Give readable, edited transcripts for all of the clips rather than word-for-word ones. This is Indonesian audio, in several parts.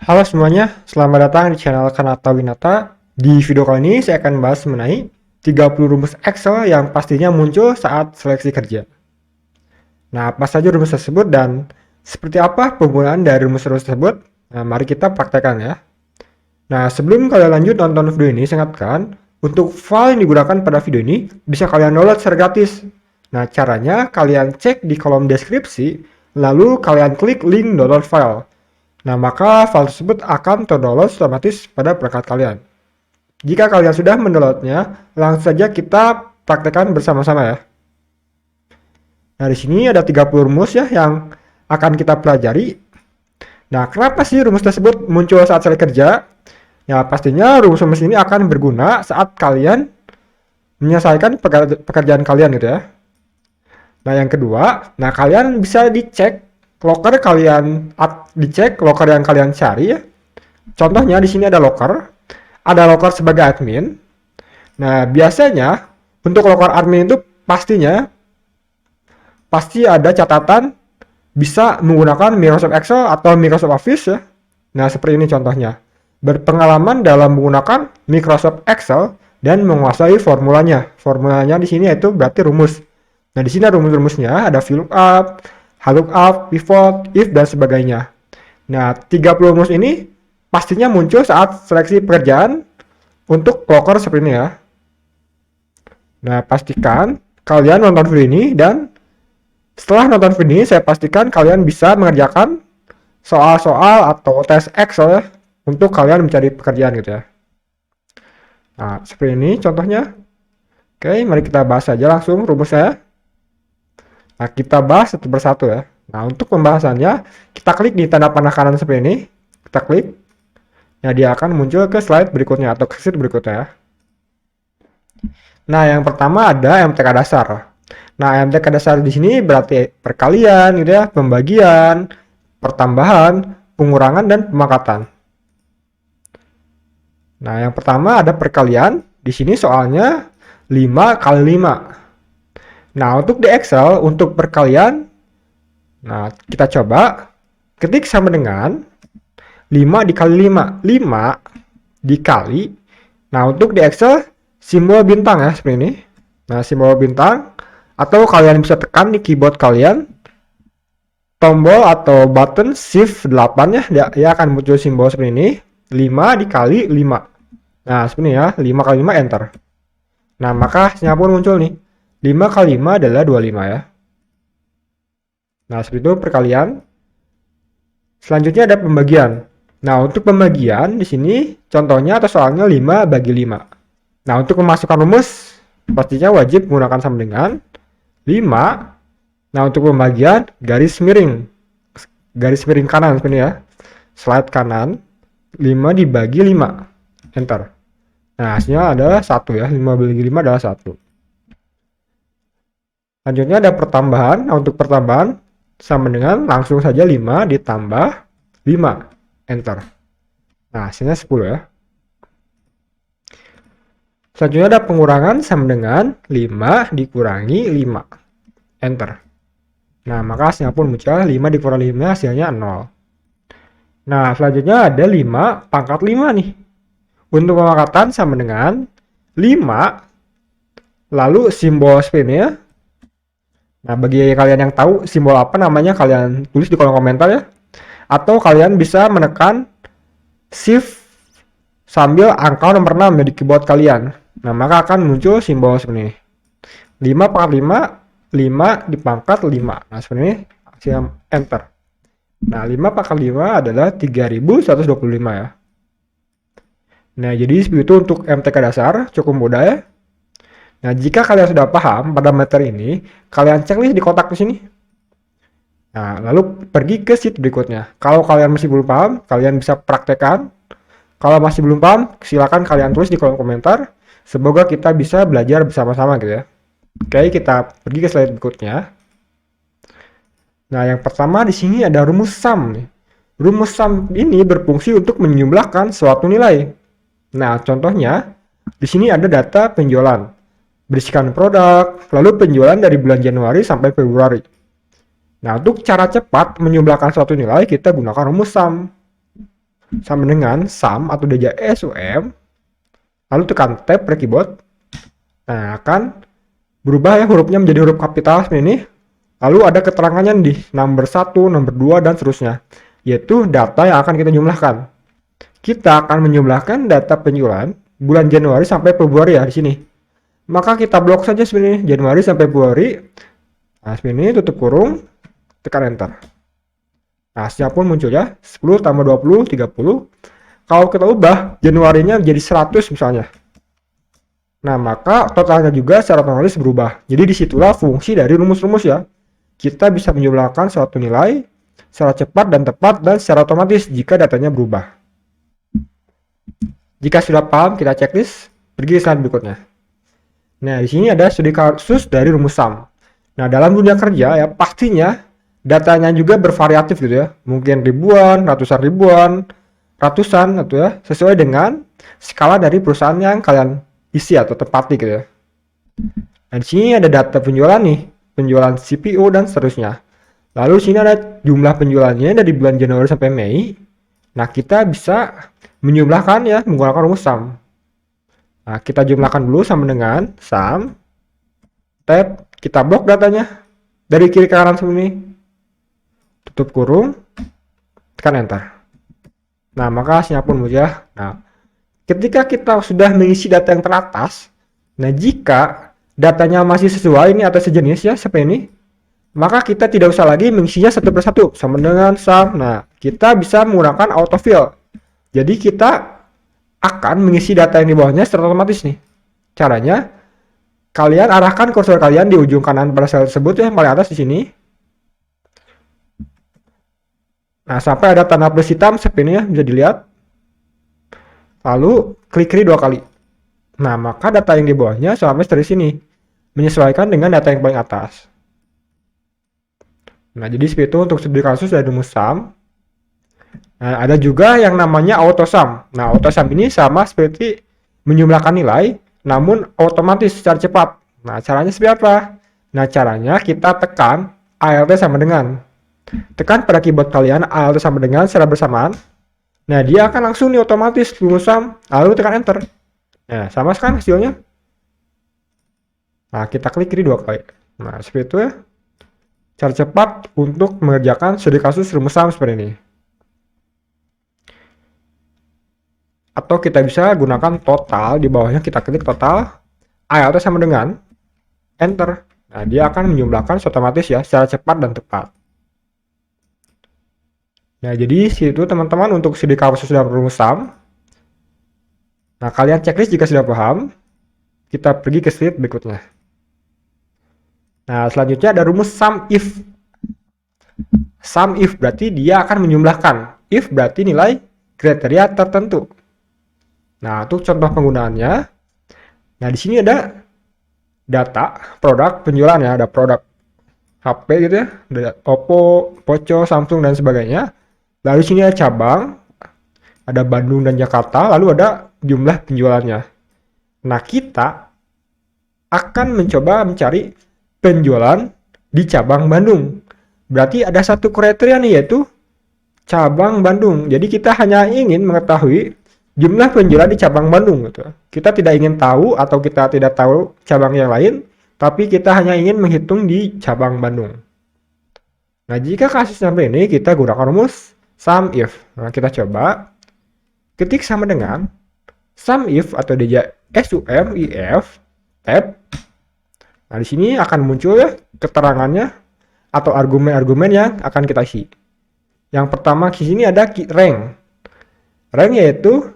Halo semuanya, selamat datang di channel Kanata Winata. Di video kali ini saya akan bahas mengenai 30 rumus Excel yang pastinya muncul saat seleksi kerja. Nah, apa saja rumus tersebut dan seperti apa penggunaan dari rumus-rumus tersebut? Nah, mari kita praktekkan ya. Nah, sebelum kalian lanjut nonton video ini, saya ingatkan, untuk file yang digunakan pada video ini bisa kalian download secara gratis. Nah, caranya kalian cek di kolom deskripsi, lalu kalian klik link download file. Nah, maka file tersebut akan terdownload otomatis pada perangkat kalian. Jika kalian sudah mendownloadnya, langsung saja kita praktekkan bersama-sama ya. Nah, di sini ada 30 rumus ya yang akan kita pelajari. Nah, kenapa sih rumus tersebut muncul saat saya kerja? Ya, pastinya rumus-rumus ini akan berguna saat kalian menyelesaikan pekerjaan kalian gitu ya. Nah, yang kedua, kalian bisa dicek loker dicek loker yang kalian cari ya. Contohnya di sini ada loker sebagai admin. Nah, biasanya untuk loker admin itu pasti ada catatan bisa menggunakan Microsoft Excel atau Microsoft Office ya. Nah, seperti ini contohnya. Berpengalaman dalam menggunakan Microsoft Excel dan menguasai formulanya. Formulanya di sini yaitu berarti rumus. Nah, di sini ada rumus-rumusnya, ada VLOOKUP, HLOOKUP, pivot, if, dan sebagainya. Nah, 30 rumus ini pastinya muncul saat seleksi pekerjaan untuk loker seperti ini ya. Nah, pastikan kalian nonton video ini dan setelah nonton video ini saya pastikan kalian bisa mengerjakan soal-soal atau tes Excel ya untuk kalian mencari pekerjaan gitu ya. Nah, seperti ini contohnya. Oke, mari kita bahas saja langsung rumusnya. Nah, kita bahas satu persatu ya. Nah, untuk pembahasannya, kita klik di tanda panah kanan seperti ini. Kita klik. Nah, dia akan muncul ke slide berikutnya atau ke sheet berikutnya ya. Nah, yang pertama ada MTK dasar. Nah, MTK dasar di sini berarti perkalian gitu ya, pembagian, pertambahan, pengurangan, dan pemangkatan. Nah, yang pertama ada perkalian. Di sini soalnya 5 kali 5. Nah, untuk di Excel, untuk perkalian, nah, kita coba ketik sama dengan 5 dikali 5. 5 dikali. Nah, untuk di Excel, simbol bintang ya, seperti ini. Nah, simbol bintang. Atau kalian bisa tekan di keyboard kalian. Tombol atau button Shift 8 ya, dia akan muncul simbol seperti ini. 5 dikali 5. Nah, seperti ini ya, 5 kali 5, enter. Nah, maka hasilnya pun muncul nih. 5 kali 5 adalah 25 ya. Nah, seperti itu perkalian. Selanjutnya ada pembagian. Nah, untuk pembagian di sini contohnya atau soalnya 5 bagi 5. Nah, untuk memasukkan rumus pastinya wajib menggunakan sama dengan 5. Nah, untuk pembagian garis miring kanan seperti ini ya. Slide kanan 5 dibagi 5. Enter. Nah, hasilnya adalah 1 ya. 5 bagi 5 adalah 1. Lanjutnya ada pertambahan. Nah, untuk pertambahan sama dengan langsung saja 5 ditambah 5. Enter. Nah, hasilnya 10 ya. Selanjutnya ada pengurangan sama dengan 5 dikurangi 5. Enter. Nah, maka hasilnya pun muncul 5 dikurangi 5 hasilnya 0. Nah, selanjutnya ada 5 pangkat 5 nih. Untuk pemangkatan sama dengan 5 lalu simbol spin ya. Nah, bagi kalian yang tahu simbol apa namanya, kalian tulis di kolom komentar ya. Atau kalian bisa menekan Shift sambil angka nomor 6 di keyboard kalian. Nah, maka akan muncul simbol seperti ini. 5 pangkat 5, 5 dipangkat 5. Nah, seperti ini, hasilnya enter. Nah, 5 pangkat 5 adalah 3125 ya. Nah, jadi seperti itu untuk MTK dasar, cukup mudah ya. Nah, jika kalian sudah paham pada materi ini, kalian checklist di kotak di sini. Nah, lalu pergi ke sheet berikutnya. Kalau kalian masih belum paham, kalian bisa praktekkan. Kalau masih belum paham, silakan kalian tulis di kolom komentar. Semoga kita bisa belajar bersama-sama gitu ya. Oke, kita pergi ke slide berikutnya. Nah, yang pertama di sini ada rumus sum nih. Rumus sum ini berfungsi untuk menjumlahkan suatu nilai. Nah, contohnya di sini ada data penjualan. Berisikan produk, lalu penjualan dari bulan Januari sampai Februari. Nah, untuk cara cepat menjumlahkan suatu nilai, kita gunakan rumus sum. sama dengan sum atau DJ SUM, lalu tekan tab pada keyboard. Nah, akan berubah ya hurufnya menjadi huruf kapital seperti ini. Lalu ada keterangannya di nomor 1, nomor 2, dan seterusnya, yaitu data yang akan kita jumlahkan. Kita akan menjumlahkan data penjualan bulan Januari sampai Februari ya di sini. Maka kita blok saja sebenarnya Januari sampai Februari. Nah, seperti ini, tutup kurung, tekan enter. Nah, hasilnya pun muncul ya, 10 tambah 20, 30. Kalau kita ubah Januarinya menjadi 100 misalnya. Nah, maka totalnya juga secara otomatis berubah. Jadi disitulah fungsi dari rumus-rumus ya. Kita bisa menjumlahkan suatu nilai secara cepat dan tepat dan secara otomatis jika datanya berubah. Jika sudah paham, kita checklist, pergi ke slide berikutnya. Nah, di sini ada studi kasus dari rumus sum. Nah, dalam dunia kerja ya pastinya datanya juga bervariatif gitu ya. Mungkin ribuan, ratusan ribuan, ratusan gitu ya, sesuai dengan skala dari perusahaan yang kalian isi atau tempati gitu ya. Nah, di sini ada data penjualan nih, penjualan CPU dan seterusnya. Lalu sini ada jumlah penjualannya dari bulan Januari sampai Mei. Nah, kita bisa menjumlahkan ya menggunakan rumus sum. Nah, kita jumlahkan dulu sama dengan sum, tab, kita blok datanya dari kiri ke kanan seperti ini. Tutup kurung, tekan enter. Nah, maka hasilnya pun muncul. Nah, ketika kita sudah mengisi data yang teratas, nah jika datanya masih sesuai ini atau sejenis ya seperti ini, maka kita tidak usah lagi mengisinya satu persatu sama dengan sum. Nah, kita bisa menggunakan autofill. Jadi kita akan mengisi data yang di bawahnya secara otomatis nih. Caranya, kalian arahkan kursor kalian di ujung kanan pada sel tersebut ya, paling atas di sini. Nah, sampai ada tanda plus hitam seperti ini ya, bisa dilihat. Lalu klik kiri 2 kali. Nah, maka data yang di bawahnya sampai dari sini menyesuaikan dengan data yang paling atas. Nah, jadi seperti itu untuk studi kasus dari rumus sum. Nah, ada juga yang namanya autosum. Nah, autosum ini sama seperti menjumlahkan nilai, namun otomatis secara cepat. Nah, caranya seperti apa? Nah, caranya kita tekan Alt sama dengan. Tekan pada keyboard kalian Alt sama dengan secara bersamaan. Nah, dia akan langsung nih otomatis rumus sum, lalu tekan enter. Nah, sama kan hasilnya. Nah, kita klik kiri 2 kali. Nah, seperti itu ya. Cara cepat untuk mengerjakan studi kasus rumus sum seperti ini. Atau kita bisa gunakan total, di bawahnya kita klik total, Alt sama dengan enter. Nah, dia akan menjumlahkan otomatis ya secara cepat dan tepat. Nah, jadi situ teman-teman untuk studi kasus dalam rumus sum. Nah, kalian checklist jika sudah paham. Kita pergi ke slide berikutnya. Nah, selanjutnya ada rumus sum if. Sum if berarti dia akan menjumlahkan. If berarti nilai kriteria tertentu. Nah, untuk contoh penggunaannya. Nah, di sini ada data produk penjualan ya, ada produk HP gitu ya, ada Oppo, Poco, Samsung dan sebagainya. Lalu sini ada cabang, ada Bandung dan Jakarta, lalu ada jumlah penjualannya. Nah, kita akan mencoba mencari penjualan di cabang Bandung. Berarti ada satu kriteria nih, yaitu cabang Bandung. Jadi kita hanya ingin mengetahui jumlah penjualan di cabang Bandung gitu. Kita tidak ingin tahu atau kita tidak tahu cabang yang lain, tapi kita hanya ingin menghitung di cabang Bandung. Nah, jika kasus sampai ini kita gunakan rumus sum if. Nah, kita coba ketik sama dengan sum if atau DJ SUM if tab. Nah, di sini akan muncul ya keterangannya atau argumen-argumen yang akan kita isi. Yang pertama di sini ada rank. Rank yaitu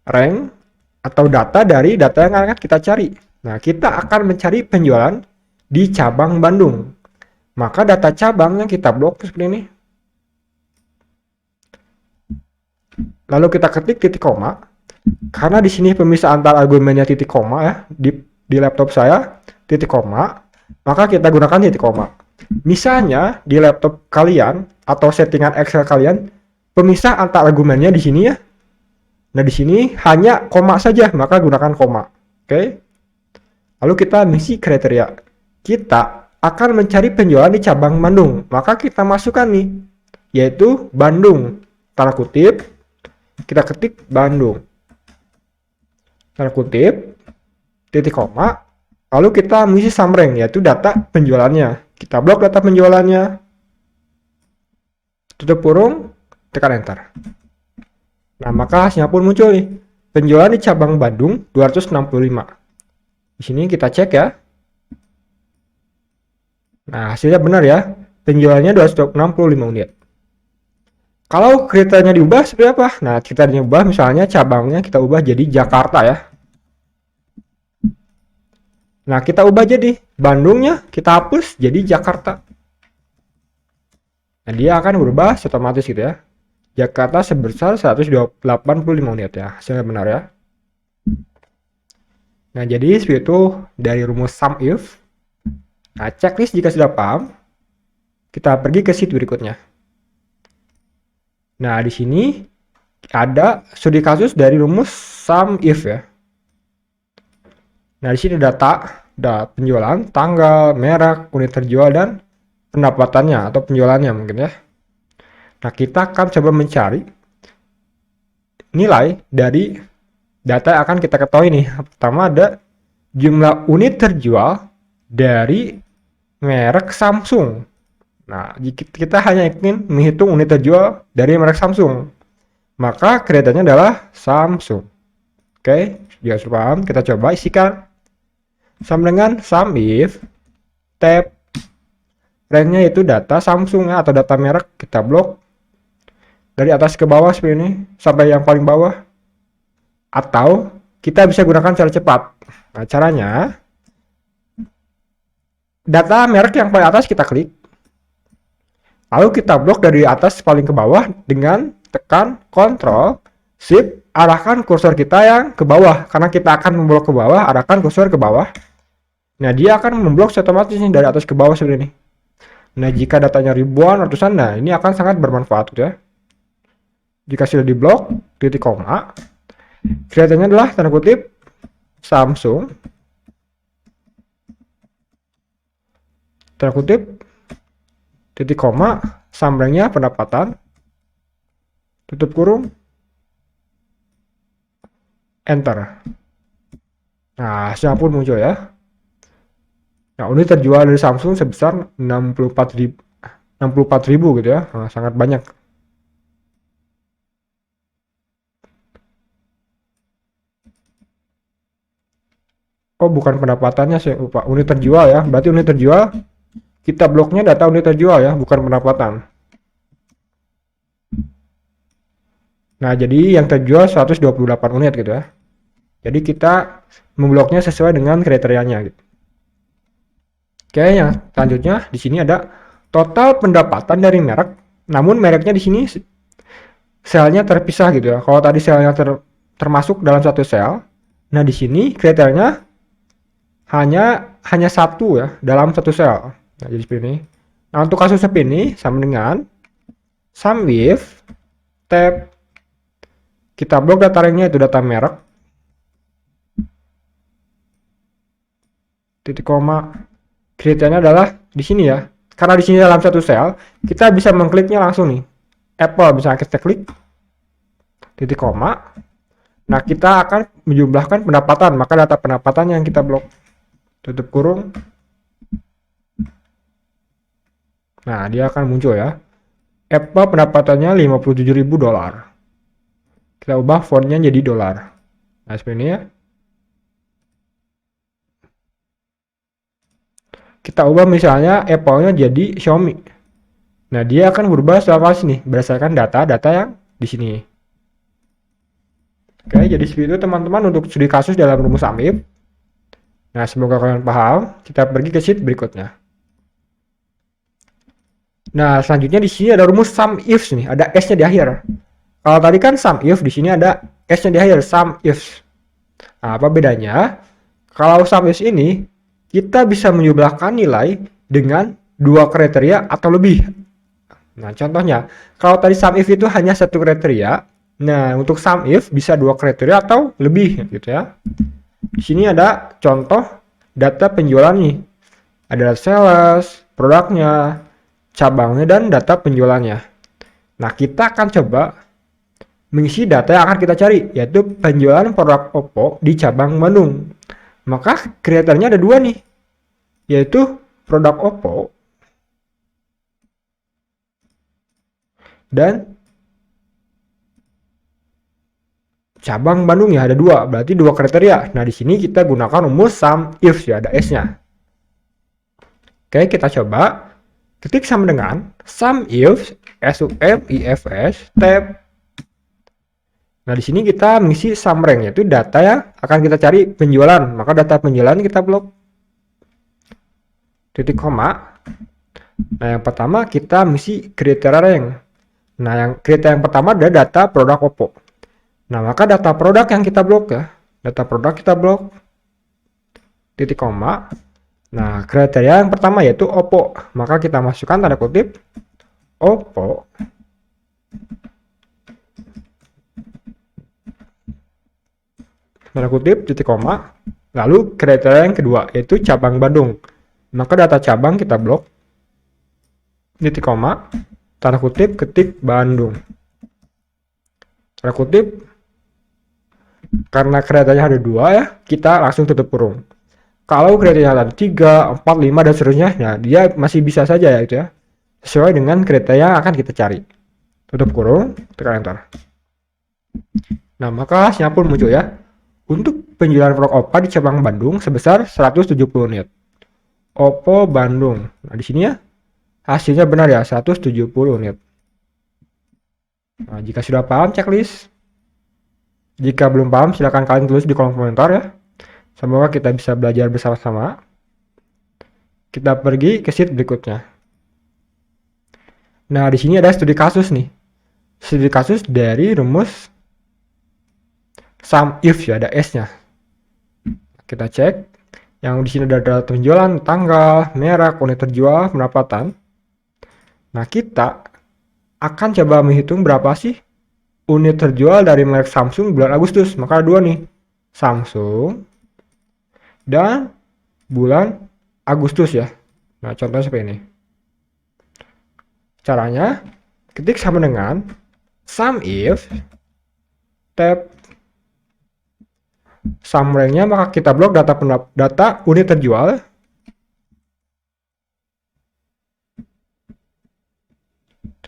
rank atau data dari data yang akan kita cari. Nah, kita akan mencari penjualan di cabang Bandung. Maka data cabangnya kita blok seperti ini. Lalu kita ketik titik koma. Karena di sini pemisah antar argumennya titik koma ya, di laptop saya titik koma, maka kita gunakan titik koma. Misalnya di laptop kalian atau settingan Excel kalian, pemisah antar argumennya di sini ya. Nah, di sini hanya koma saja, maka gunakan koma. Oke. Lalu kita mengisi kriteria. Kita akan mencari penjualan di cabang Bandung. Maka kita masukkan nih, yaitu Bandung, tanda kutip, kita ketik Bandung. Tanda kutip, titik koma, lalu kita mengisi summary, yaitu data penjualannya. Kita blok data penjualannya, tutup kurung, tekan enter. Nah, maka hasilnya pun muncul nih. Penjualan di cabang Bandung 265. Di sini kita cek ya. Nah, hasilnya benar ya. Penjualannya 265 unit. Kalau kriterianya diubah seperti apa? Nah, kriterianya diubah, misalnya cabangnya kita ubah jadi Jakarta ya. Nah, kita ubah jadi Bandungnya, kita hapus jadi Jakarta. Nah, dia akan berubah otomatis gitu ya. Jakarta sebesar 185 unit ya. Hasilnya benar ya. Nah, jadi seperti itu dari rumus sum if. Nah, checklist jika sudah paham, kita pergi ke sheet berikutnya. Nah, di sini ada studi kasus dari rumus sum if ya. Nah, di sini data penjualan, tanggal, merek, unit terjual, dan pendapatannya atau penjualannya mungkin ya. Nah, kita akan coba mencari nilai dari data yang akan kita ketahui nih. Pertama ada jumlah unit terjual dari merek Samsung. Nah, jika kita hanya ingin menghitung unit terjual dari merek Samsung, maka kriterianya adalah Samsung. Oke, jika sudah paham, kita coba isikan sama dengan sum if tab range-nya itu data Samsung ya, atau data merek. Kita blok dari atas ke bawah seperti ini sampai yang paling bawah, atau kita bisa gunakan cara cepat. Nah, caranya data merek yang paling atas kita klik, lalu kita blok dari atas paling ke bawah dengan tekan Ctrl Shift, arahkan kursor kita yang ke bawah, karena kita akan memblok ke bawah, arahkan kursor ke bawah. Nah, dia akan memblok otomatis nih dari atas ke bawah seperti ini. Nah, jika datanya ribuan, ratusan, nah ini akan sangat bermanfaat ya. Jika sudah diblok, titik koma, kriterianya adalah tanda kutip Samsung, tanda kutip titik koma, summary-nya pendapatan, tutup kurung, enter. Nah, hasilnya pun muncul ya. Nah, unit terjual dari Samsung sebesar 64.000 gitu ya. Nah, sangat banyak. Oh, bukan pendapatannya sih, lupa. Unit terjual ya. Berarti unit terjual kita bloknya data unit terjual ya, bukan pendapatan. Nah, jadi yang terjual 128 unit gitu ya. Jadi kita membloknya sesuai dengan kriterianya gitu. Oke, yang selanjutnya di sini ada total pendapatan dari merek. Namun mereknya di sini selnya terpisah gitu ya. Kalau tadi selnya termasuk dalam satu sel. Nah, di sini kriterianya hanya satu ya dalam satu sel. Nah, jadi seperti ini. Nah, untuk kasus seperti ini sama dengan sum if tab kita blok data range-nya itu data merek, titik koma, kriterianya adalah di sini ya. Karena di sini dalam satu sel, kita bisa mengkliknya langsung nih. Apple bisa kita klik titik koma. Nah, kita akan menjumlahkan pendapatan, maka data pendapatan yang kita blok. Tutup kurung. Nah, dia akan muncul ya. Apple pendapatannya $57.000. Kita ubah fontnya jadi dolar. Nah, seperti ini ya. Kita ubah misalnya Apple-nya jadi Xiaomi. Nah, dia akan berubah setelah sini berdasarkan data-data yang di sini. Oke, jadi seperti itu teman-teman untuk studi kasus dalam rumus sum if. Nah, semoga kalian paham. Kita pergi ke sheet berikutnya. Nah, selanjutnya di sini ada rumus sum if nih, ada s-nya di akhir. Kalau tadi kan sum if, di sini ada s-nya di akhir, sum if. Nah, apa bedanya? Kalau sum if ini kita bisa menjumlahkan nilai dengan dua kriteria atau lebih. Nah, contohnya, kalau tadi sum if itu hanya satu kriteria, nah untuk sum if bisa dua kriteria atau lebih gitu ya. Di sini ada contoh data penjualan nih. Ada sales, produknya, cabangnya, dan data penjualannya. Nah, kita akan coba mengisi data yang akan kita cari, yaitu penjualan produk Oppo di cabang Bandung. Maka kreatornya ada dua nih, yaitu produk Oppo dan cabang Bandung ya, ada dua, berarti dua kriteria. Nah, di sini kita gunakan rumus sum if ya, ada S-nya. Oke, kita coba ketik sama dengan sum if SUMIFS tab. Nah, di sini kita mengisi sum rank, yaitu data yang akan kita cari penjualan. Maka data penjualan kita blok. Titik koma. Nah, yang pertama kita mengisi kriteria rank. Nah, yang kriteria yang pertama adalah data produk Oppo. Nah, maka data produk yang kita blok ya. Data produk kita blok. Titik koma. Nah, kriteria yang pertama yaitu Oppo. Maka kita masukkan tanda kutip Oppo. Tanda kutip, titik koma. Lalu kriteria yang kedua yaitu cabang Bandung. Maka data cabang kita blok. Titik koma. Tanda kutip, ketik Bandung. Tanda kutip. Karena kriterianya ada dua ya, kita langsung tutup kurung. Kalau kriterianya ada 3, 4, 5 dan seterusnya, ya dia masih bisa saja ya, gitu ya. Sesuai dengan kriteria yang akan kita cari. Tutup kurung, tekan enter. Nah, maka hasilnya pun muncul ya. Untuk penjualan produk Oppo di cabang Bandung sebesar 170 unit. Oppo Bandung. Nah, di sini ya hasilnya benar ya, 170 unit. Nah, jika sudah paham checklist, jika belum paham, silahkan kalian tulis di kolom komentar ya. Semoga kita bisa belajar bersama-sama. Kita pergi ke sheet berikutnya. Nah, di sini ada studi kasus nih. Studi kasus dari rumus sum if ya, ada S-nya. Kita cek. Yang di sini ada data penjualan, tanggal, merek, unit terjual, pendapatan. Nah, kita akan coba menghitung berapa sih unit terjual dari merek Samsung bulan Agustus. Maka ada dua nih, Samsung dan bulan Agustus ya. Nah, contohnya seperti ini. Caranya ketik sama dengan sum if tab sum rank-nya, maka kita blok data unit terjual.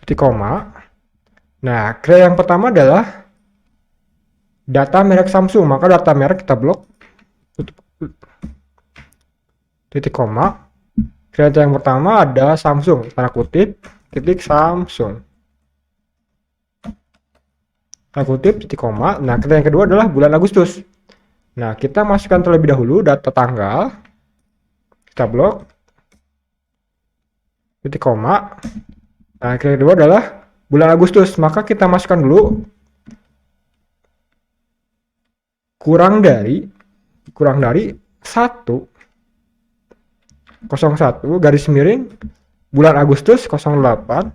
Titik koma. Nah, kriteria yang pertama adalah data merek Samsung, maka data merek kita blok. Titik koma. Kriteria yang pertama ada Samsung, tanda kutip, titik Samsung. Tanda kutip, titik koma. Nah, kriteria yang kedua adalah bulan Agustus. Nah, kita masukkan terlebih dahulu data tanggal. Kita blok. Titik koma. Nah, kriteria kedua adalah bulan Agustus, maka kita masukkan dulu kurang dari 101 garis miring bulan Agustus 08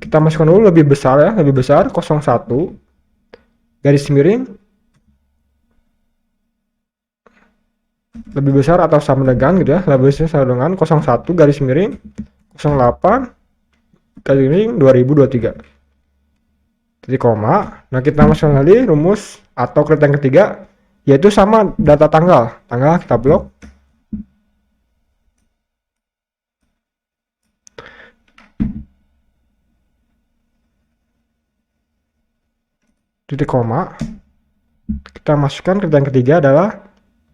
kita masukkan dulu lebih besar ya, lebih besar 01 garis miring lebih besar atau sama dengan gitu ya, lebih besar sama dengan 01 garis miring 08 garis miring 2023 titik koma. Nah, kita masukkan lagi rumus atau kriteria yang ketiga yaitu sama data tanggal kita blok. Titik koma. Kita masukkan kriteria yang ketiga adalah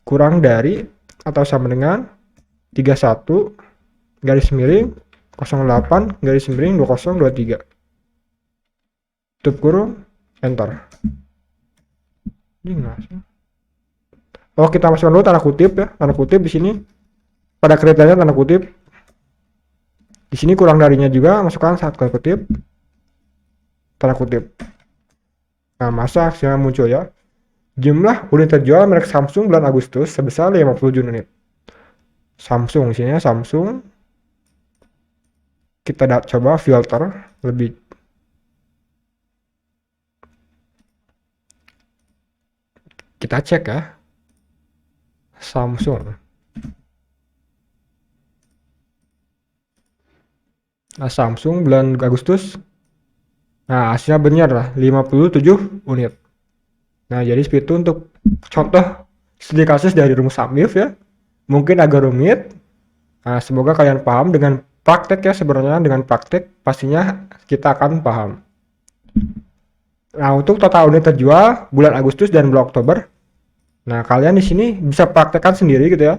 kurang dari atau sama dengan 31 garis miring 08 garis miring 2023 tutup kurung enter. Oh, kita masukkan dulu tanda kutip ya, tanda kutip di sini pada kriterianya tanda kutip. Di sini kurang darinya juga masukkan saat tanda kutip, tanda kutip. Nah, masa hasilnya muncul ya. Jumlah unit terjual merek Samsung bulan Agustus sebesar 57 unit. Samsung, sini Samsung. Kita coba filter lebih. Kita cek ya. Samsung. Nah, Samsung bulan Agustus. Nah, hasilnya benar lah, 57 unit. Nah, jadi seperti itu untuk contoh studi kasus dari rumus Samif ya. Mungkin agak rumit. Nah, semoga kalian paham dengan praktek ya, sebenarnya dengan praktek pastinya kita akan paham. Nah, untuk total unit terjual bulan Agustus dan bulan Oktober. Nah, kalian di sini bisa praktekkan sendiri gitu ya.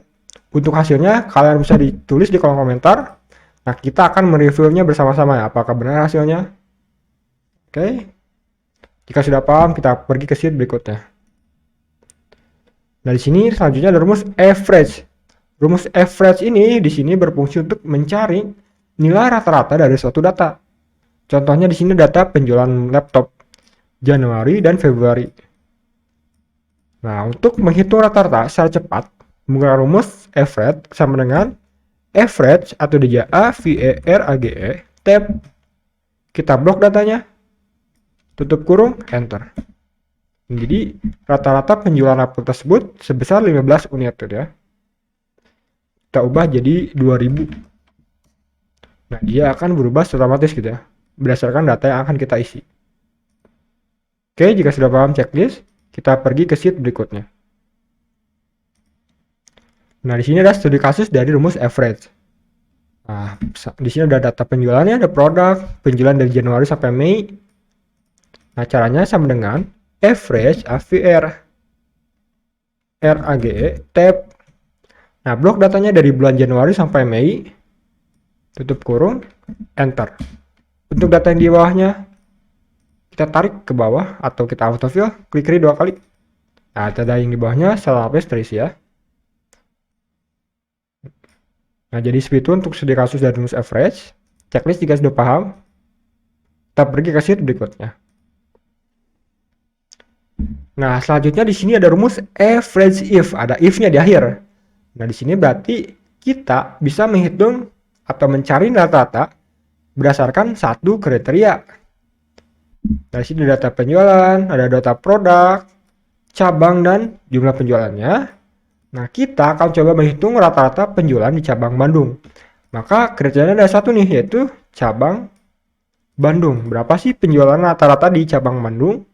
Untuk hasilnya kalian bisa ditulis di kolom komentar. Nah, kita akan mereviewnya bersama-sama ya, apakah benar hasilnya. Oke. Jika sudah paham, kita pergi ke sheet berikutnya. Nah, di sini selanjutnya ada rumus average. Rumus average ini di sini berfungsi untuk mencari nilai rata-rata dari suatu data. Contohnya di sini data penjualan laptop Januari dan Februari. Nah, untuk menghitung rata-rata secara cepat, menggunakan rumus average sama dengan average atau DJ A VE R A G E tab. Kita blok datanya, tutup kurung, enter. Jadi rata-rata penjualan laptop tersebut sebesar 15 unit ya. Kita ubah jadi 2000. Nah, dia akan berubah otomatis gitu ya, berdasarkan data yang akan kita isi. Oke, jika sudah paham checklist, kita pergi ke sheet berikutnya. Nah, di sini ada studi kasus dari rumus average. Nah, di sini ada data penjualannya, ada produk, penjualan dari Januari sampai Mei. Nah, caranya sama dengan average AVR RAGE tab. Nah, blok datanya dari bulan Januari sampai Mei, tutup kurung, enter. Untuk data yang di bawahnya, kita tarik ke bawah atau kita autofill, klik kiri 2 kali. Nah, data yang di bawahnya salah paste terisi ya. Nah, jadi seperti itu untuk studi kasus dari rumus average. Checklist jika sudah paham, kita pergi ke sheet berikutnya. Nah, selanjutnya di sini ada rumus average if, ada if-nya di akhir. Nah, di sini berarti kita bisa menghitung atau mencari rata-rata berdasarkan satu kriteria. Nah, di sini ada data penjualan, ada data produk, cabang dan jumlah penjualannya. Nah, kita akan coba menghitung rata-rata penjualan di cabang Bandung. Maka kriterianya ada satu nih, yaitu cabang Bandung. Berapa sih penjualan rata-rata di cabang Bandung?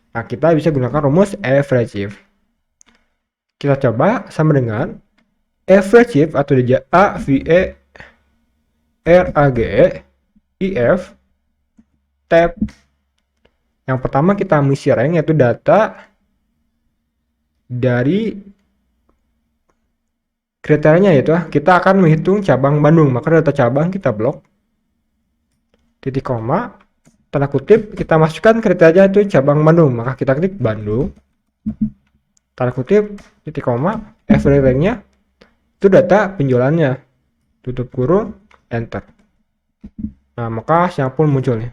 Nah, kita bisa gunakan rumus average if. Kita coba sama dengan average if atau DJ A VE RAGE IF tab. Yang pertama kita mengisi rank, yaitu data dari kriterianya, yaitu kita akan menghitung cabang Bandung. Maka data cabang kita blok, titik koma, tanda kutip, kita masukkan kriteria itu cabang Bandung, maka kita klik Bandung, tanda kutip, titik koma, average-nya itu data penjualannya, tutup kurung, enter. Nah, maka hasilnya pun muncul nih.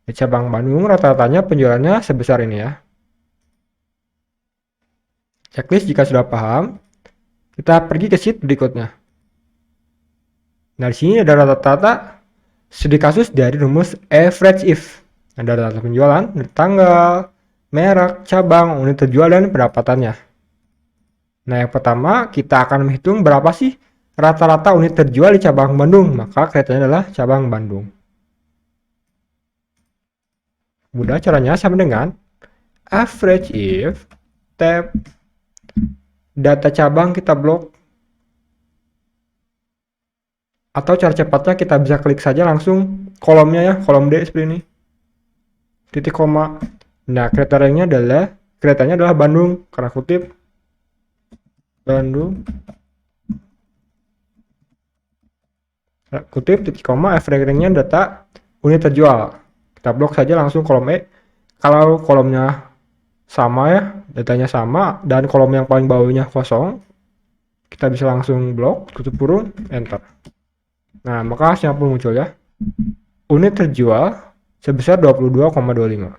Di cabang Bandung rata-ratanya penjualannya sebesar ini ya. Checklist jika sudah paham, kita pergi ke sheet berikutnya. Nah, di sini ada rata-rata studi kasus dari rumus average if. Ada data penjualan, tanggal, merek, cabang, unit terjual, dan pendapatannya. Nah, yang pertama kita akan menghitung berapa sih rata-rata unit terjual di cabang Bandung. Maka kriterianya adalah cabang Bandung. Mudah caranya sama dengan average if tab, data cabang kita blok. Atau cara cepatnya kita bisa klik saja langsung kolomnya ya, kolom D seperti ini. Titik koma. Nah, kriterianya adalah Bandung, karena kutip Bandung. Kutip titik koma, average-nya data unit terjual. Kita blok saja langsung kolom E. Kalau kolomnya sama ya, datanya sama dan kolom yang paling bawahnya kosong, kita bisa langsung blok, tutup kurung, enter. Nah, maka hasilnya pun muncul ya. Unit terjual sebesar 22,25.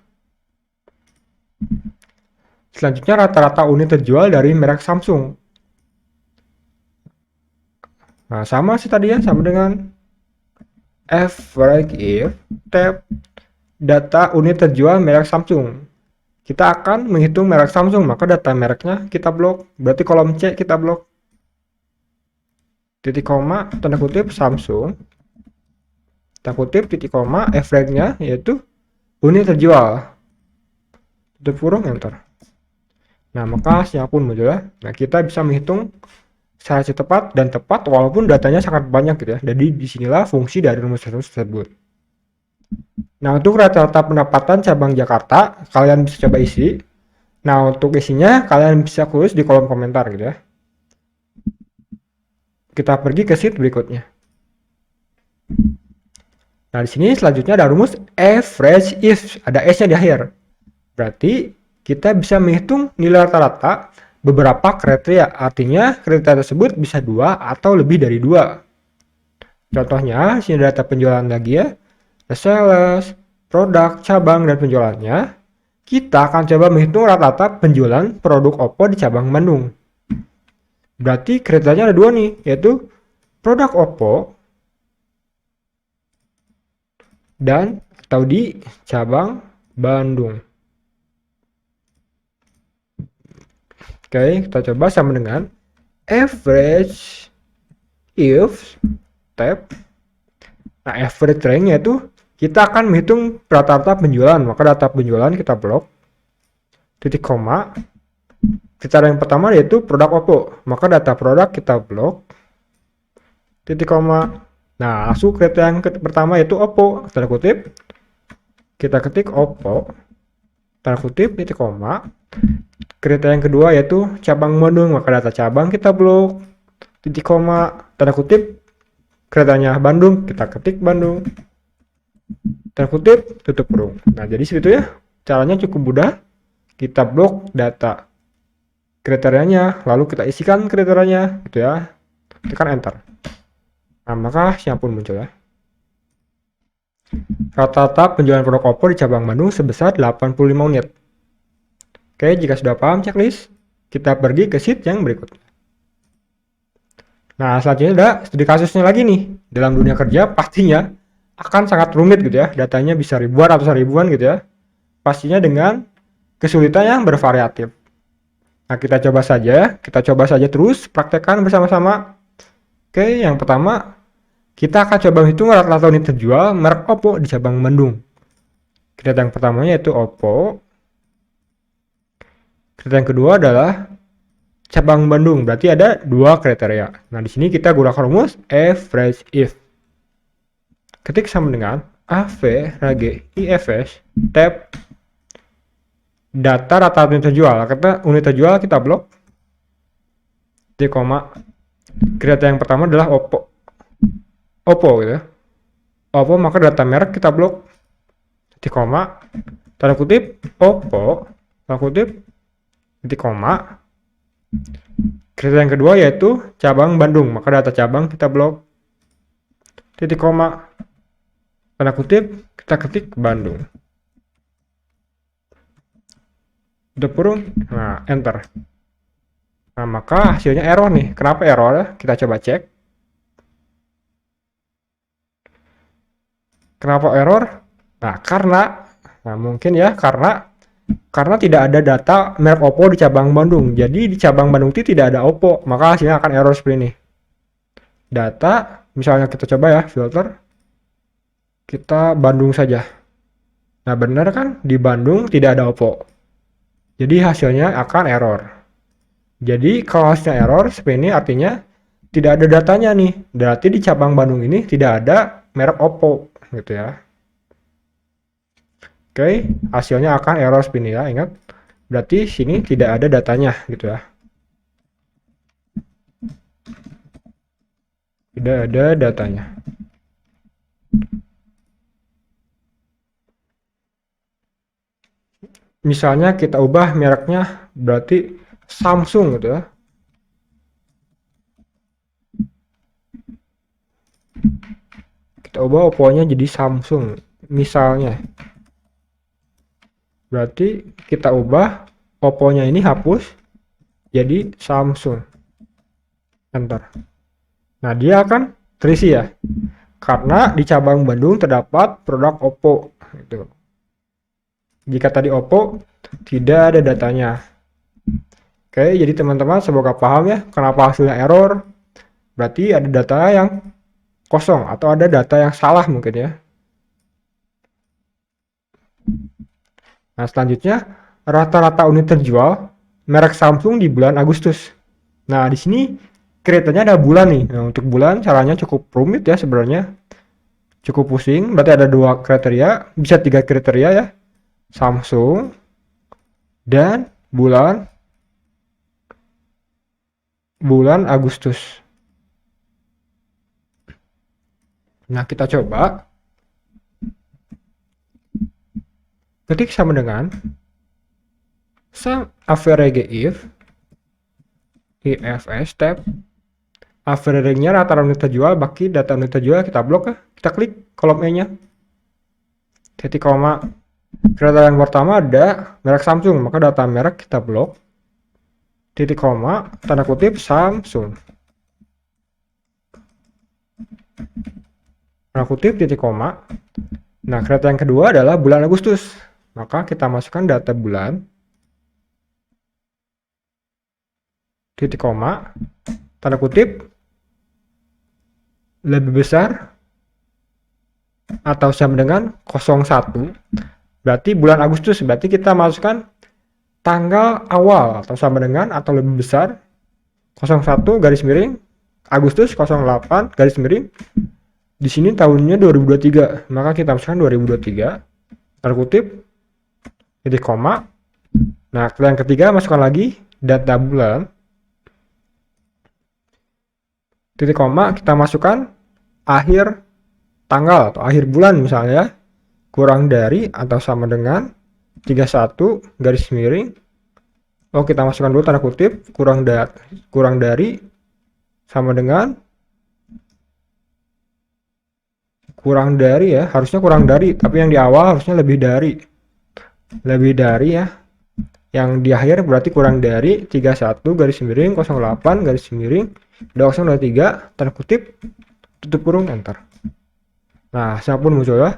Selanjutnya rata-rata unit terjual dari merek Samsung. Nah, sama sih tadi ya, sama dengan average if tab, data unit terjual merek Samsung. Kita akan menghitung merek Samsung, maka data mereknya kita blok. Berarti kolom C kita blok. Titik koma, tanda kutip Samsung, kita kutip titik koma, average-nya yaitu unit terjual, tutup kurung, enter. Nah, maka hasilnya pun muncul ya. Nah, kita bisa menghitung secara cepat dan tepat walaupun datanya sangat banyak gitu ya. Jadi disinilah fungsi dari rumus tersebut. Nah, untuk rata-rata pendapatan cabang Jakarta, kalian bisa coba isi. Nah, untuk isinya kalian bisa tulis di kolom komentar gitu ya. Kita pergi ke sheet berikutnya. Nah, di sini selanjutnya ada rumus average if, ada S-nya di akhir. Berarti kita bisa menghitung nilai rata-rata beberapa kriteria, artinya kriteria tersebut bisa 2 atau lebih dari 2. Contohnya, sini data penjualan lagi ya, sales, produk, cabang, dan penjualannya. Kita akan coba menghitung rata-rata penjualan produk Oppo di cabang Bandung. Berarti kriterianya ada 2 nih, yaitu produk Oppo dan atau di cabang Bandung. Oke, kita coba sama dengan average if tab. Nah, average rank yaitu kita akan menghitung rata-rata penjualan, maka data penjualan kita blok, titik koma. Cara yang pertama yaitu produk Oppo, maka data produk kita blok, titik koma. Nah, langsung kriteria yang pertama yaitu Oppo, tanda kutip, kita ketik Oppo, tanda kutip, titik koma. Kriteria yang kedua yaitu cabang Bandung, maka data cabang kita blok, titik koma, tanda kutip, kriterianya Bandung, kita ketik Bandung, tanda kutip, tutup kurung. Nah, jadi segitu ya, caranya cukup mudah. Kita blok data kriterianya, lalu kita isikan kriterianya, gitu ya, tekan enter. Nah, maka hasilnya pun muncul ya. Rata-rata penjualan produk Oppo di cabang Bandung sebesar 85 unit. Oke, jika sudah paham checklist, kita pergi ke sheet yang berikutnya. Nah, selanjutnya ada studi kasusnya lagi nih. Dalam dunia kerja pastinya akan sangat rumit gitu ya. Datanya bisa ribuan atau ribuan gitu ya. Pastinya dengan kesulitan yang bervariatif. Nah, kita coba saja terus praktekkan bersama-sama. Oke, yang pertama kita akan coba hitung rata-rata unit terjual merek Oppo di cabang Bandung. Kriteria yang pertama yaitu Oppo. Kriteria yang kedua adalah cabang Bandung, berarti ada 2 kriteria. Nah, di sini kita gunakan rumus average if. Ketik sama dengan average ifs tab data rata-rata unit terjual. Kata unit terjual kita blok, titik koma. Kriteria yang pertama adalah Oppo gitu ya. Oppo, maka data merek kita blok, titik koma, tanda kutip Oppo, tanda kutip, titik koma. Kriteria yang kedua yaitu cabang Bandung, maka data cabang kita blok, titik koma, tanda kutip, kita ketik Bandung, tutup kurung. Nah, enter. Nah, maka hasilnya error nih. Kenapa error? Kita coba cek. Kenapa error? Nah, mungkin ya karena tidak ada data merek Oppo di cabang Bandung. Jadi di cabang Bandung itu tidak ada Oppo, maka hasilnya akan error seperti ini. Data, misalnya kita coba ya filter, kita Bandung saja. Nah, benar kan di Bandung tidak ada Oppo. Jadi hasilnya akan error. Jadi kalau hasilnya error seperti ini artinya tidak ada datanya nih. Berarti di cabang Bandung ini tidak ada merek Oppo gitu ya. Oke, hasilnya akan error seperti ini ya, ingat. Berarti sini tidak ada datanya gitu ya. Tidak ada datanya. Misalnya kita ubah mereknya berarti Samsung gitu ya. Kita ubah Oppo-nya jadi Samsung misalnya. Berarti kita ubah Oppo-nya ini hapus jadi Samsung. Enter. Nah, dia akan terisi ya. Karena di cabang Bandung terdapat produk Oppo gitu. Jika tadi Oppo tidak ada datanya. Oke, jadi teman-teman semoga paham ya kenapa hasilnya error. Berarti ada data yang kosong atau ada data yang salah mungkin ya. Nah, selanjutnya rata-rata unit terjual merek Samsung di bulan Agustus. Nah, di sini kriterianya ada bulan nih. Nah, untuk bulan caranya cukup rumit ya sebenarnya. Cukup pusing, berarti ada 2 kriteria, bisa 3 kriteria ya. Samsung dan bulan Agustus. Nah, kita coba ketik sama dengan sum average ifs tab average-nya rata-rata unit terjual bagi data unit terjual, kita blok ya. Kita klik kolom E-nya. Titik koma. Kriteria yang pertama ada merek Samsung, maka data merek kita blok. Titik koma, tanda kutip Samsung. Tanda kutip titik koma. Nah, kriteria yang kedua adalah bulan Agustus. Maka kita masukkan data bulan. Titik koma, tanda kutip lebih besar atau sama dengan 01. Berarti bulan Agustus, berarti kita masukkan tanggal awal atau sama dengan atau lebih besar 01 garis miring Agustus 08 garis miring. Di sini tahunnya 2023, maka kita masukkan 2023. Tanda kutip titik koma. Nah, yang ketiga masukkan lagi data bulan. Titik koma, kita masukkan akhir tanggal atau akhir bulan misalnya kurang dari atau sama dengan 31 garis miring. Oh, kita masukkan dulu tanda kutip kurang dari sama dengan ya, harusnya kurang dari, tapi yang di awal harusnya lebih dari ya. Yang di akhir berarti kurang dari 31 garis miring 08 garis miring 2023 tanda kutip tutup kurung enter. Nah, hasilnya pun muncul ya.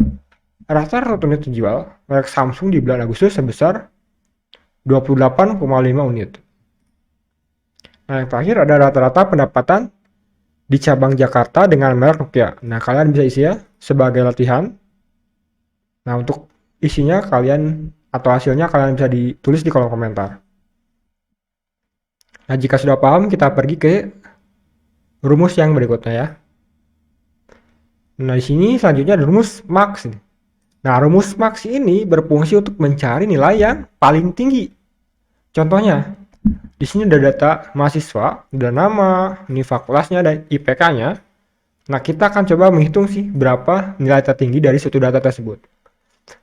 Rata-rata unit terjual merek Samsung di bulan Agustus sebesar 28,5 unit. Nah, yang terakhir ada rata-rata pendapatan di cabang Jakarta dengan merek Nokia. Nah, kalian bisa isi ya sebagai latihan. Nah, untuk isinya kalian atau hasilnya kalian bisa ditulis di kolom komentar. Nah, jika sudah paham, kita pergi ke rumus yang berikutnya ya. Nah, di sini selanjutnya ada rumus max. Nah, rumus max ini berfungsi untuk mencari nilai yang paling tinggi. Contohnya, di sini ada data mahasiswa, ada nama, nilai kelasnya, dan IPK-nya. Nah, kita akan coba menghitung sih berapa nilai tertinggi dari suatu data tersebut.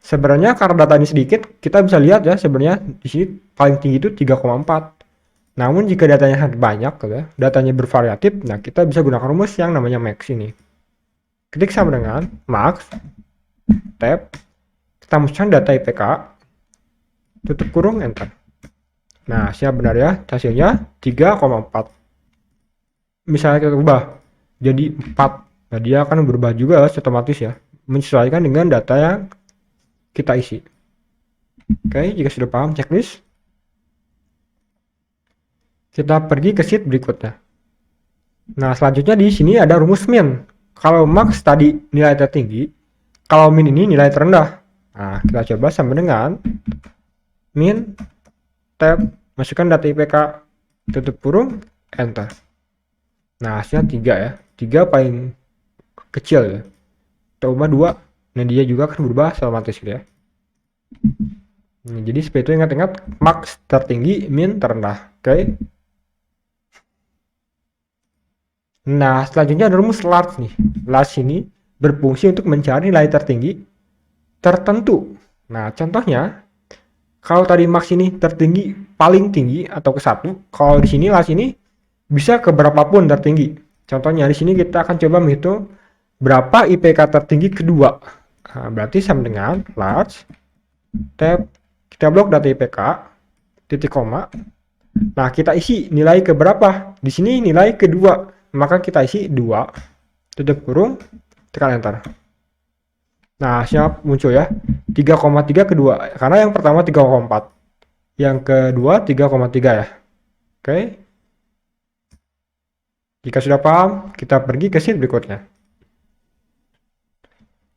Sebenarnya karena data ini sedikit, kita bisa lihat ya sebenarnya di sini paling tinggi itu 3,4. Namun jika datanya banyak, ya, datanya bervariatif, nah kita bisa gunakan rumus yang namanya max ini. Ketik sama dengan max, tab, kita masukkan data IPK, tutup kurung, enter. Nah, siap benar ya, hasilnya 3,4. Misalnya kita ubah jadi 4, nah dia akan berubah juga otomatis ya, menyesuaikan dengan data yang kita isi. Oke, jika sudah paham checklist, kita pergi ke sheet berikutnya. Nah, selanjutnya di sini ada rumus min. Kalau max tadi nilai tertinggi, kalau min ini nilai terendah. Nah, kita coba sama dengan min, tab, masukkan data IPK, tutup kurung, enter. Nah, hasilnya 3 ya. 3 paling kecil ya. Kita ubah 2. Nah, dia juga akan berubah otomatis gitu ya. Nah, jadi seperti itu, ingat-ingat max tertinggi, min terendah. Oke. Nah, selanjutnya ada rumus large nih. Large ini berfungsi untuk mencari nilai tertinggi tertentu. Nah, contohnya kalau tadi max ini tertinggi paling tinggi atau ke 1, kalau di sini large ini bisa ke berapapun tertinggi. Contohnya di sini kita akan coba menghitung berapa IPK tertinggi kedua. Nah, berarti sama dengan large, tab, kita blok data IPK, titik koma. Nah, kita isi nilai ke berapa. Di sini nilai kedua, maka kita isi 2, tutup kurung, tekan enter. Nah, siap muncul ya. 3,3 kedua, karena yang pertama 3,4. Yang kedua 3,3 ya. Oke. Jika sudah paham, kita pergi ke sheet berikutnya.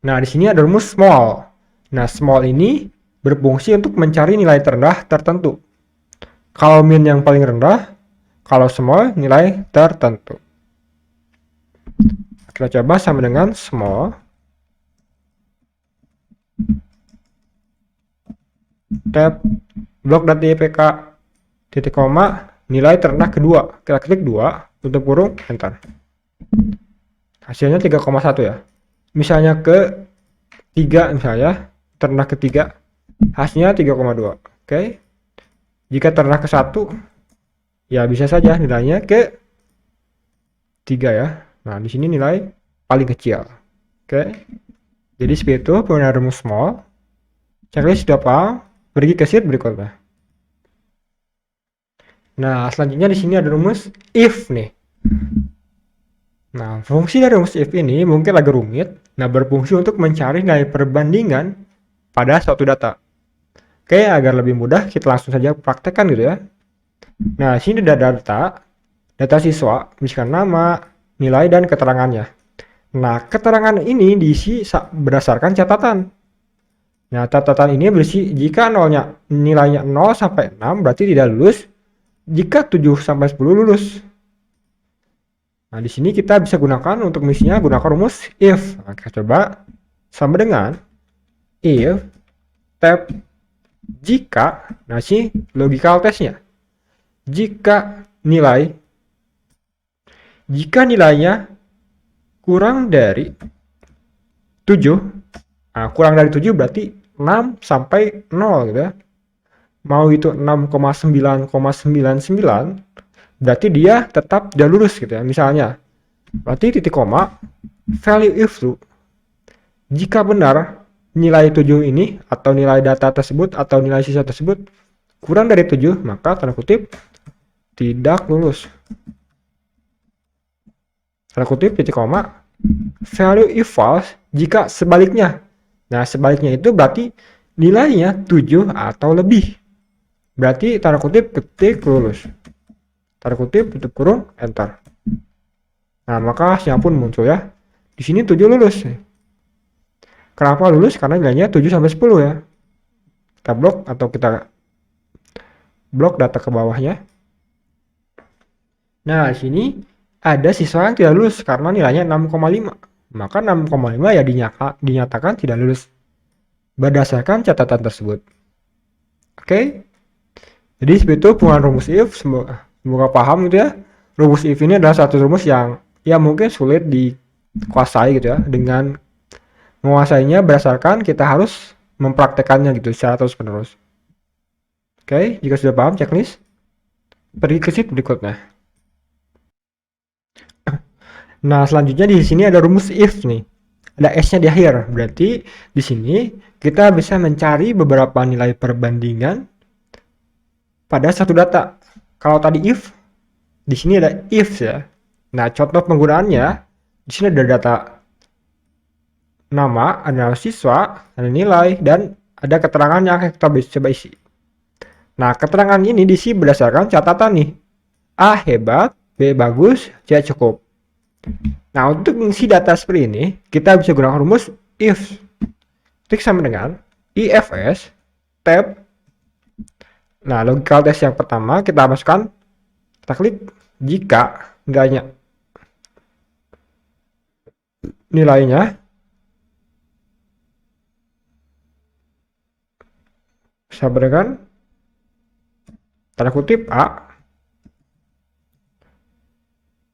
Nah, di sini ada rumus small. Nah, small ini berfungsi untuk mencari nilai terendah tertentu. Kalau min yang paling rendah, kalau small nilai tertentu. Kita coba sama dengan small tab blok.ipk titik koma nilai terendah kedua. Kita klik 2 tutup kurung enter. Hasilnya 3,1 ya. Misalnya ke 3 misalnya terendah ketiga hasilnya 3,2. Oke. Jika terendah ke 1 ya bisa saja nilainya ke 3 ya. Nah, di sini nilai paling kecil. Oke. Jadi seperti itu penggunaan rumus small. Checklist sudah paham? Pergi ke sheet berikutnya. Nah, selanjutnya di sini ada rumus if nih. Nah, fungsi dari rumus if ini mungkin agak rumit. Nah, berfungsi untuk mencari nilai perbandingan pada suatu data. Oke, agar lebih mudah kita langsung saja praktekkan gitu ya. Nah, sini ada data siswa, misalkan nama, nilai, dan keterangannya. Nah, keterangan ini diisi berdasarkan catatan. Nah, catatan ini berisi jika nilainya 0 sampai 6 berarti tidak lulus, jika 7 sampai 10 lulus. Nah, di sini kita bisa gunakan untuk misinya gunakan rumus if. Nah, kita coba sama dengan if tab jika, nah sini logical testnya. Jika nilainya kurang dari 7, nah, kurang dari 7 berarti 6 sampai 0 gitu ya. Mau itu 6,9,99 berarti dia tetap tidak lulus gitu ya. Misalnya, berarti titik koma value if tuh jika benar nilai 7 ini atau nilai data tersebut atau nilai siswa tersebut kurang dari 7, maka tanda kutip tidak lulus. Tanda kutip titik koma value if false jika sebaliknya. Nah, sebaliknya itu berarti nilainya 7 atau lebih. Berarti tanda kutip ketik lulus. Tanda kutip tutup kurung enter. Nah, maka hasilnya pun muncul ya. Di sini 7 lulus. Kenapa lulus? Karena nilainya 7 sampai 10 ya. Kita blok atau kita blok data ke bawahnya. Nah, di sini ada siswa yang tidak lulus karena nilainya 6,5. Maka 6,5 ya dinyatakan tidak lulus berdasarkan catatan tersebut. Oke. Jadi seperti itu penggunaan rumus if. Semoga paham gitu ya. Rumus if ini adalah satu rumus yang ya mungkin sulit dikuasai gitu ya. Dengan menguasainya berdasarkan kita harus mempraktekannya gitu secara terus menerus. Oke, jika sudah paham checklist, pergi ke sheet berikutnya. Nah, selanjutnya di sini ada rumus if nih. Ada s-nya di akhir. Berarti di sini kita bisa mencari beberapa nilai perbandingan pada satu data. Kalau tadi if, di sini ada if ya. Nah, contoh penggunaannya di sini ada data nama, ada siswa, ada nilai, dan ada keterangan yang akan kita coba isi. Nah, keterangan ini diisi berdasarkan catatan nih. A hebat, B bagus, C cukup. Nah, untuk mengisi data seperti ini, kita bisa gunakan rumus if. Klik sama dengan ifs tab. Nah, logical test yang pertama kita masukkan, kita klik jika nilainya sama dengan tanda kutip A,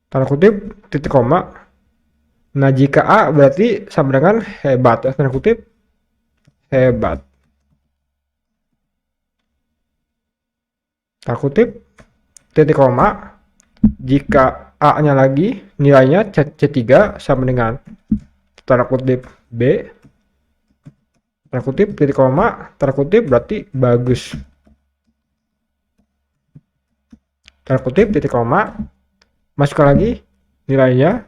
tanda kutip titik koma. Nah, jika A berarti sama dengan hebat ya, tanda kutip hebat, tanda kutip titik koma. Jika A nya lagi nilainya C3 sama dengan tanda kutip B, tanda kutip titik koma, tanda kutip berarti bagus, tanda kutip titik koma, masukkan lagi nilainya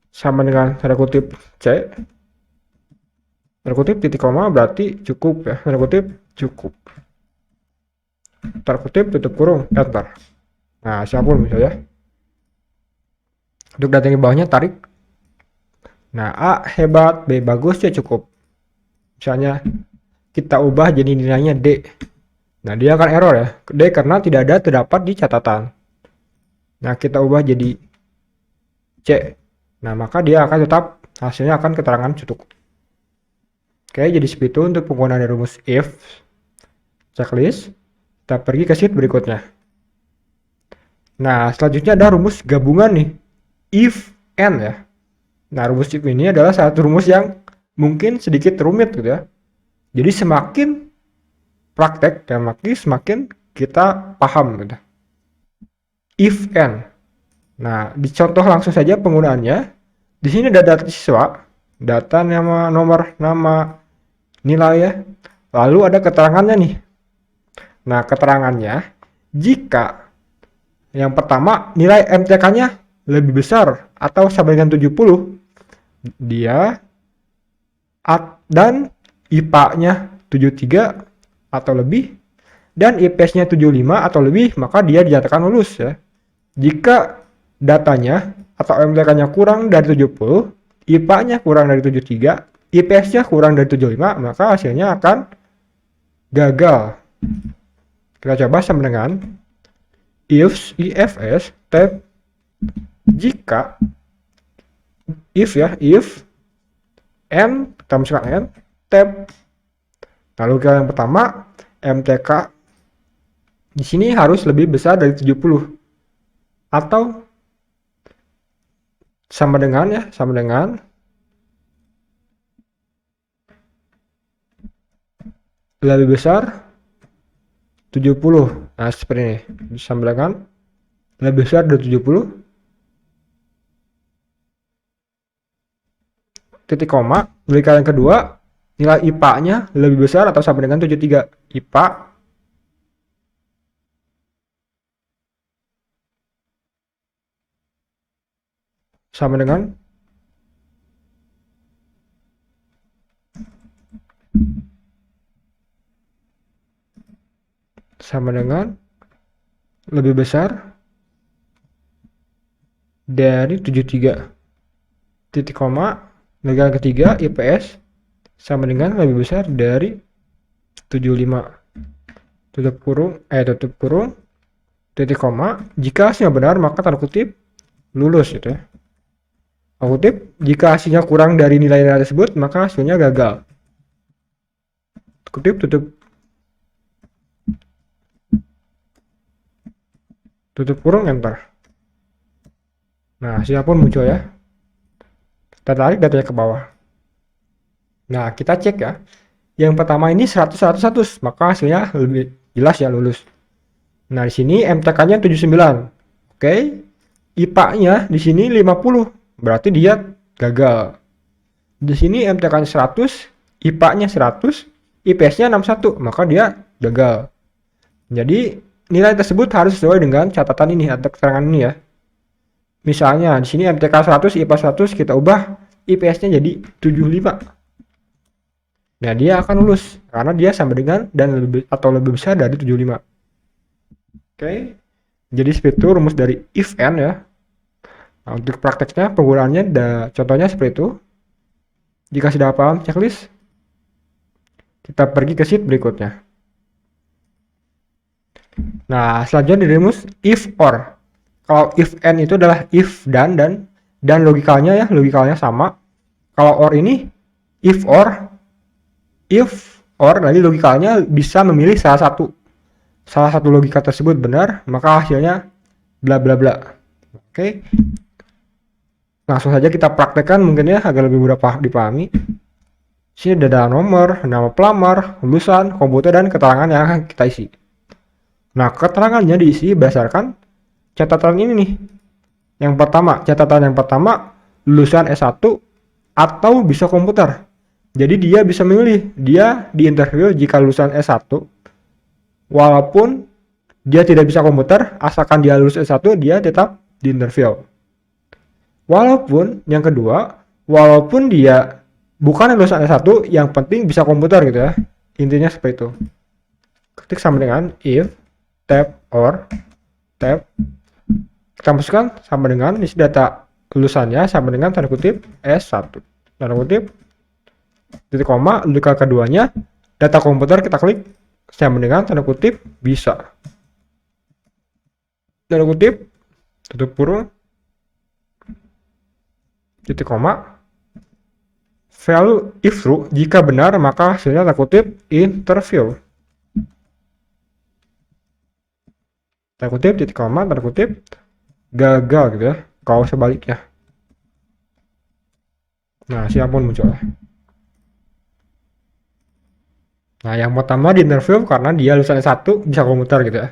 sama dengan tanda kutip C, tanda kutip titik koma berarti cukup ya, tanda kutip cukup, tanda kutip tutup kurung enter. Nah, siapapun bisa ya. Untuk data yang di bawahnya tarik Nah, A hebat, B bagus, C cukup. Misalnya kita ubah jadi nilainya D. Nah, dia akan error ya. D karena tidak ada terdapat di catatan. Nah, kita ubah jadi C. Nah, maka dia akan tetap hasilnya akan keterangan cukup. Oke, jadi seperti itu untuk penggunaan rumus if checklist. Kita pergi ke sheet berikutnya. Nah, selanjutnya ada rumus gabungan nih. If and ya. Nah, rumus if ini adalah satu rumus yang mungkin sedikit rumit gitu ya. Jadi semakin praktek dan semakin kita paham gitu. If and. Nah, dicontoh langsung saja penggunaannya. Di sini ada data siswa, data nama, nomor, nama, nilai ya. Lalu ada keterangannya nih. Nah, keterangannya jika yang pertama nilai MTK-nya lebih besar atau sama dengan 70, dia dan IPA-nya 73 atau lebih dan IPS-nya 75 atau lebih, maka dia dinyatakan lulus ya. Jika datanya atau MTK-nya kurang dari 70, IPA-nya kurang dari 73, IPS-nya kurang dari 75, maka hasilnya akan gagal. Kita coba sama dengan ifs tab jika if n, kita masukkan n tab. Lalu yang pertama MTK di sini harus lebih besar dari 70 atau sama dengan lebih besar 70. Nah, seperti ini. Sama dengan lebih besar dari 70 titik koma, berikan yang kedua nilai IPA-nya lebih besar atau sama dengan 73. IPA sama dengan lebih besar dari 73 titik koma, negara ketiga IPS sama dengan lebih besar dari 75 tutup kurung titik koma. Jika hasilnya benar maka tanda kutip lulus gitu ya. Tanda kutip, jika hasilnya kurang dari nilai-nilai tersebut maka hasilnya gagal. Kutip tutup kurung enter. Nah, hasilnya pun muncul ya. Kita tarik datanya ke bawah. Nah, kita cek ya. Yang pertama ini 100 100 100, maka hasilnya lebih jelas ya lulus. Nah, di sini MTK-nya 79. Oke. IPA-nya di sini 50, berarti dia gagal. Di sini MTK-nya 100, IPA-nya 100, IPS-nya 61, maka dia gagal. Jadi nilai tersebut harus sesuai dengan catatan ini atau keterangan ini ya. Misalnya di sini MTK 100, IPA 100, kita ubah IPS-nya jadi 75. Nah, dia akan lulus karena dia sama dengan dan lebih besar dari 75. Oke. Jadi seperti itu rumus dari if and ya. Nah, untuk prakteknya penggunaannya contohnya seperti itu. Jika sudah paham checklist, kita pergi ke sheet berikutnya. Nah, selanjutnya di rumus if or. Kalau if and itu adalah if dan logikanya sama. Kalau or ini if or nanti logikanya bisa memilih salah satu logika tersebut benar, maka hasilnya bla bla bla. Oke. Langsung saja kita praktekkan mungkin ya agar lebih mudah dipahami. Sini ada nomor, nama pelamar, lulusan, komputer, dan keterangan yang akan kita isi. Nah, keterangannya diisi berdasarkan catatan ini nih. Catatan yang pertama, lulusan S1 atau bisa komputer. Jadi dia bisa memilih, dia diinterview jika lulusan S1, walaupun dia tidak bisa komputer, asalkan dia lulus S1, dia tetap diinterview. Walaupun yang kedua, walaupun dia bukan lulusan S1, yang penting bisa komputer gitu ya. Intinya seperti itu. Ketik sama dengan if tab or tab, kita masukkan sama dengan isi data lulusannya sama dengan tanda kutip S1. Tanda kutip titik koma, lalu keduanya data komputer kita klik sama dengan tanda kutip bisa. Tanda kutip tutup kurung titik koma, value if true, jika benar maka hasilnya tanda kutip interview. Tanda kutip titik koma, tanda kutip gagal gitu ya, kalau sebaliknya. Nah, siapa pun muncul. Nah, yang pertama di interview karena dia lulusan S1 bisa komputer gitu ya.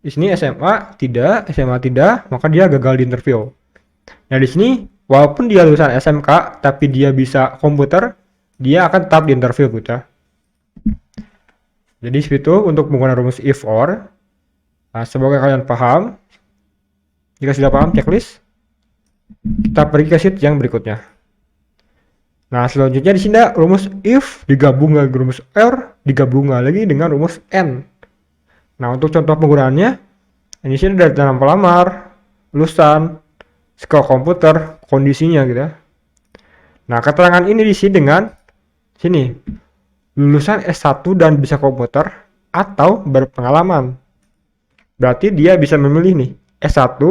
Di sini SMA tidak, maka dia gagal di interview. Nah, di sini walaupun dia lulusan SMK tapi dia bisa komputer, dia akan tetap di interview gitu ya. Jadi itu untuk menggunakan rumus if or. Nah, semoga kalian paham. Jika sudah paham checklist, kita pergi ke sheet yang berikutnya. Nah, selanjutnya di sini ada rumus if digabung dengan rumus or digabung lagi dengan rumus and. Nah, untuk contoh penggunaannya, ini sini ada dalam pelamar, lulusan, skor komputer, kondisinya gitu ya. Nah, keterangan ini diisi dengan sini, lulusan S1 dan bisa komputer atau berpengalaman. Berarti dia bisa memilih nih, S1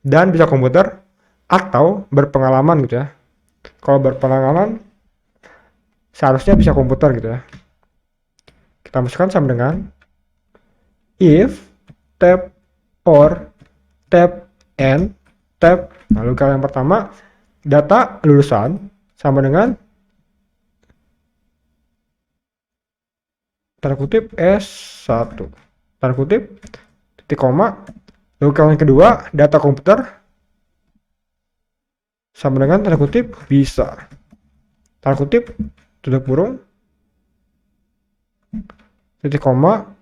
dan bisa komputer atau berpengalaman gitu ya. Kalau berpengalaman seharusnya bisa komputer gitu ya. Kita masukkan sama dengan if tab or tab and tab. Lalu kalau yang pertama data lulusan sama dengan tanda kutip S1 tanda kutip titik koma. Lalu kalau yang kedua data komputer sama dengan tanda kutip bisa, tanda kutip tutup kurung titik koma.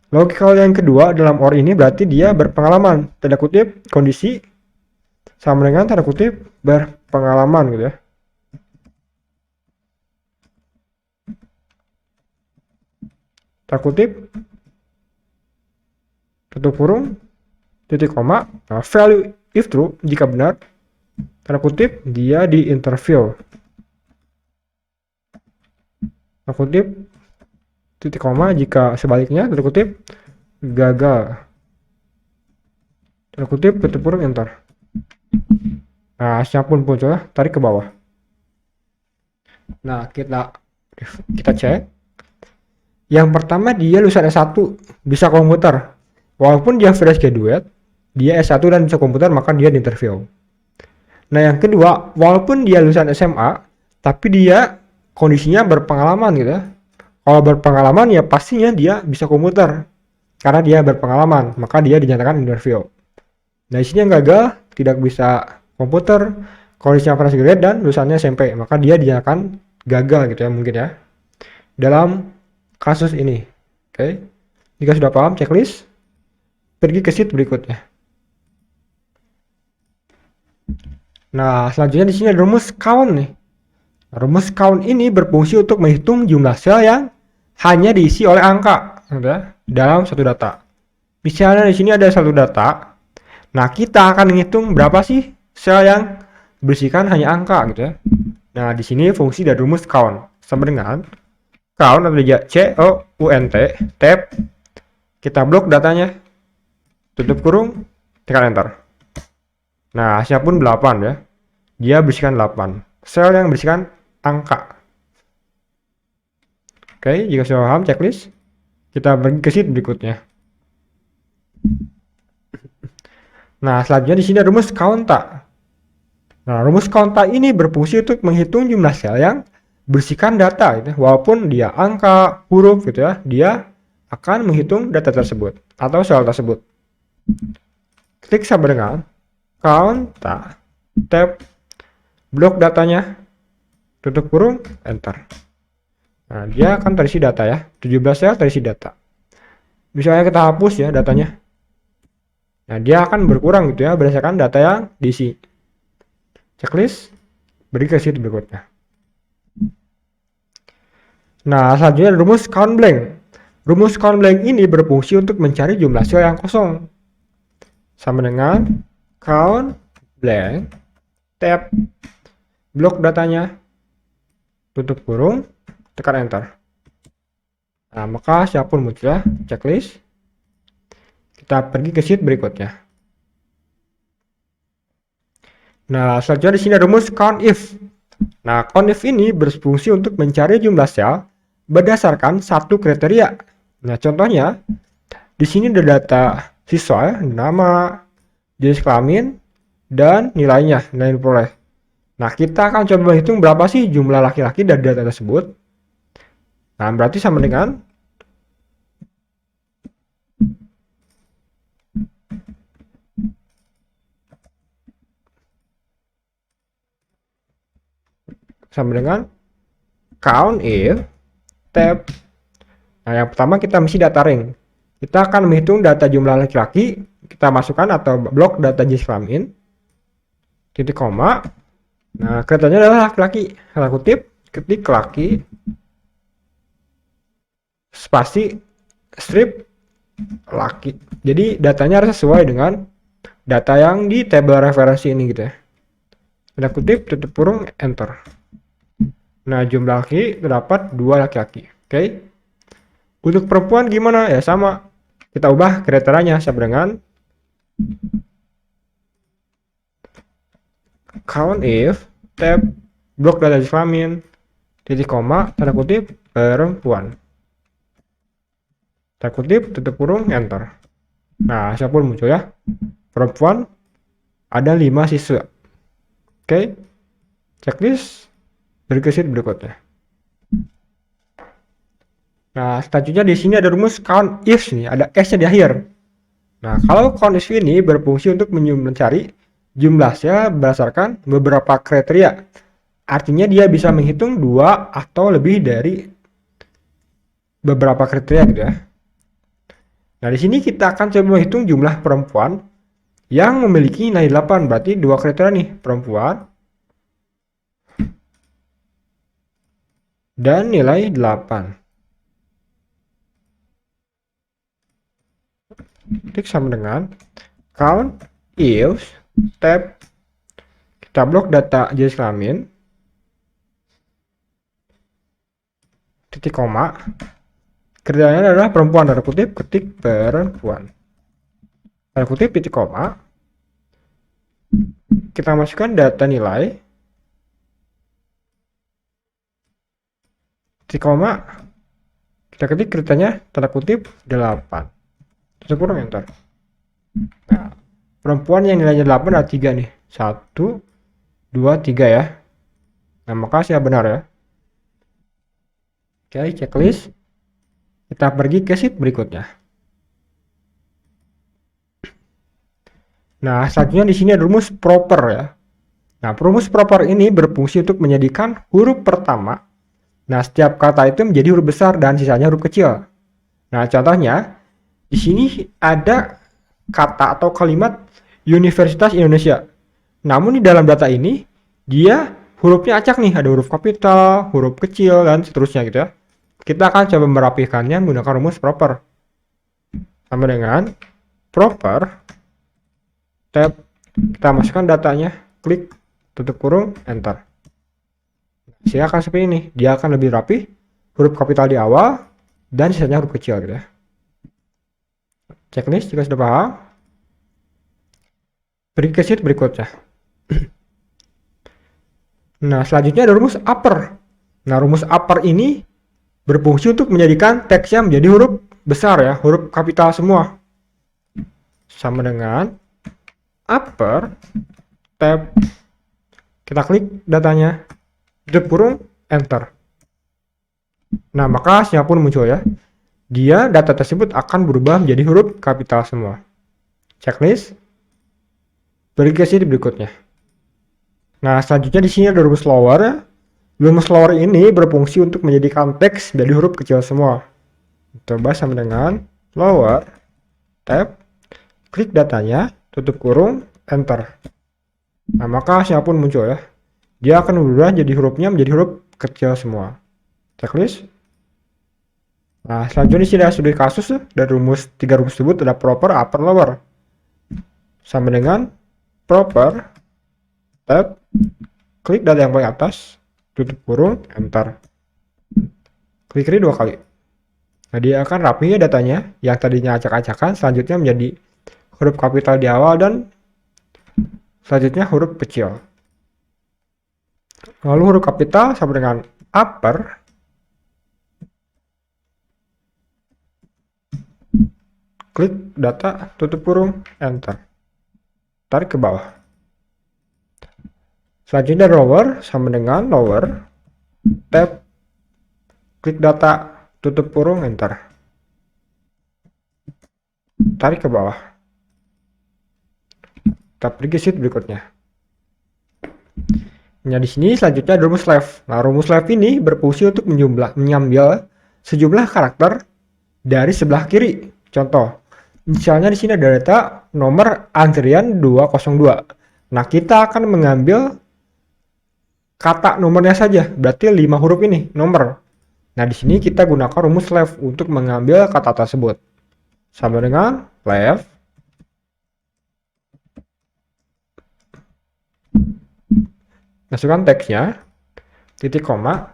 Lalu kalau yang kedua dalam or ini berarti dia berpengalaman, tanda kutip kondisi sama dengan tanda kutip berpengalaman gitu ya. Tanda kutip tutup kurung titik koma. Nah, value if true, jika benar, tanda kutip dia di interview, tanda kutip titik koma, jika sebaliknya tanda kutip gagal, tanda kutip tutup kurung enter. Nah, siapapun muncul, tarik ke bawah. Nah, kita cek. Yang pertama dia lulusan S1 bisa komputer, walaupun dia fresh graduate, dia S1 dan bisa komputer maka dia di interview. Nah, yang kedua, walaupun dia lulusan SMA, tapi dia kondisinya berpengalaman gitu ya. Kalau berpengalaman ya pastinya dia bisa komputer. Karena dia berpengalaman, maka dia dinyatakan interview. Nah, di sini yang gagal, tidak bisa komputer, kondisinya fresh graduate dan lulusannya SMP, maka dia dinyatakan gagal gitu ya mungkin ya. Dalam kasus ini. Oke. Jika sudah paham checklist, pergi ke sheet berikutnya. Nah, selanjutnya di sini ada rumus count nih. Rumus count ini berfungsi untuk menghitung jumlah sel yang hanya diisi oleh angka dalam satu data. Misalnya di sini ada satu data. Nah, kita akan menghitung berapa sih sel yang berisikan hanya angka gitu ya. Nah, di sini fungsi dari rumus count sama dengan count atau count tab. Kita blok datanya. Tutup kurung, tekan enter. Nah, hasilnya pun 8 ya. Dia berisikan 8. Sel yang berisikan angka. Oke, jika sudah paham checklist, kita pergi ke sheet berikutnya. Nah, selanjutnya di sini ada rumus counta. Nah, rumus counta ini berfungsi untuk menghitung jumlah sel yang berisikan data gitu. Walaupun dia angka, huruf gitu ya, dia akan menghitung data tersebut atau sel tersebut. Klik sama dengan counta tab, blok datanya, tutup kurung, enter. Nah, dia akan terisi data ya, 17 sel terisi data. Misalnya kita hapus ya datanya. Nah, dia akan berkurang gitu ya berdasarkan data yang diisi. Checklist, beri ke sheet berikutnya. Nah, selanjutnya rumus count blank. Rumus count blank ini berfungsi untuk mencari jumlah sel yang kosong. Sama dengan count blank tab, blok datanya, tutup kurung, tekan enter. Nah, maka siapun muncul checklist. Kita pergi ke sheet berikutnya. Nah, selanjutnya di sini ada rumus count if. Nah, count if ini berfungsi untuk mencari jumlah sel berdasarkan satu kriteria. Nah, contohnya di sini ada data siswa, nama, jenis kelamin, dan nilainya, nilai diperoleh. Nah, kita akan coba menghitung berapa sih jumlah laki-laki dari data tersebut. Nah, berarti sama dengan count if tab. Nah, yang pertama kita mesti data ring. Kita akan menghitung data jumlah laki-laki, kita masukkan atau blok data jenis kelamin, titik koma. Nah, kriterianya adalah laki-laki. Tanda kutip, ketik laki, spasi, strip, laki. Jadi datanya harus sesuai dengan data yang di tabel referensi ini gitu ya. Tanda kutip, tutup kurung, enter. Nah, jumlah laki terdapat 2 laki-laki. Oke. Untuk perempuan gimana? Ya sama. Kita ubah kriterianya sama dengan count if tab, blok data jenis kelamin, titik koma, tanda kutip, perempuan. Tanda kutip, tutup kurung, enter. Nah, hasil pun muncul ya. Perempuan ada 5 siswa. Oke. Checklist berikut berikutnya. Nah, selanjutnya di sini ada rumus count if nih, ada s-nya di akhir. Nah, kalau count if ini berfungsi untuk mencari jumlah sel berdasarkan beberapa kriteria. Artinya dia bisa menghitung 2 atau lebih dari beberapa kriteria gitu ya. Nah, di sini kita akan coba menghitung jumlah perempuan yang memiliki nilai 8, berarti 2 kriteria nih, perempuan dan nilai 8. Klik sama dengan count if tab, kita blok data jenis kelamin, titik koma, kriterianya adalah perempuan, tanda kutip, ketik perempuan, tanda kutip, titik koma, kita masukkan data nilai, titik koma, kita ketik kriterianya, tanda kutip, 8, tutup kurung, enter. Nah, perempuan yang nilainya 8 ada 3 nih, 1, 2, 3 ya. Nah, maka saya benar ya. Oke, checklist. Kita pergi ke sheet berikutnya. Nah, selanjutnya di sini ada rumus proper ya. Nah, rumus proper ini berfungsi untuk menjadikan huruf pertama. Nah, setiap kata itu menjadi huruf besar dan sisanya huruf kecil. Nah, contohnya di sini ada kata atau kalimat Universitas Indonesia. Namun di dalam data ini dia hurufnya acak nih, ada huruf kapital, huruf kecil dan seterusnya gitu ya. Kita akan coba merapikannya menggunakan rumus proper. Sama dengan proper tab, kita masukkan datanya, klik, tutup kurung, enter. Sehingga akan seperti ini, dia akan lebih rapi, huruf kapital di awal dan sisanya huruf kecil gitu ya. Checklist jika sudah paham. Pergi ke sheet berikutnya. Nah, selanjutnya ada rumus upper. Nah, rumus upper ini berfungsi untuk menjadikan teksnya menjadi huruf besar ya, huruf kapital semua. Sama dengan upper tab, kita klik datanya, tutup kurung, enter. Nah, maka hasilnya pun muncul ya. Dia data tersebut akan berubah menjadi huruf kapital semua. Checklist. Pergi ke sheet berikutnya. Nah, selanjutnya di sini ada rumus lower ya. Rumus lower ini berfungsi untuk menjadikan teks menjadi huruf kecil semua. Coba sama dengan lower tab, klik datanya, tutup kurung, enter. Nah, maka hasilnya pun muncul ya. Dia akan berubah jadi hurufnya menjadi huruf kecil semua. Checklist. Nah, selanjutnya sudah studi kasus dari rumus 3 rumus tersebut ada proper, upper, lower. Sama dengan proper tab, klik data yang paling atas, tutup kurung, enter. Klik read 2 kali. Nah, dia akan rapi ya datanya, yang tadinya acak-acakan selanjutnya menjadi huruf kapital di awal dan selanjutnya huruf kecil. Lalu huruf kapital sama dengan upper, klik data, tutup kurung, enter. Tarik ke bawah. Selanjutnya lower sama dengan lower, tab, klik data, tutup kurung, enter. Tarik ke bawah. Kita pergi sheet berikutnya. Nah, di sini selanjutnya ada rumus left. Nah, rumus left ini berfungsi untuk mengambil sejumlah karakter dari sebelah kiri. Contoh, misalnya di sini ada data nomor antrian 202. Nah, kita akan mengambil kata nomornya saja, berarti 5 huruf ini nomor. Nah, di sini kita gunakan rumus left untuk mengambil kata tersebut. Sama dengan left, masukkan teksnya, titik koma,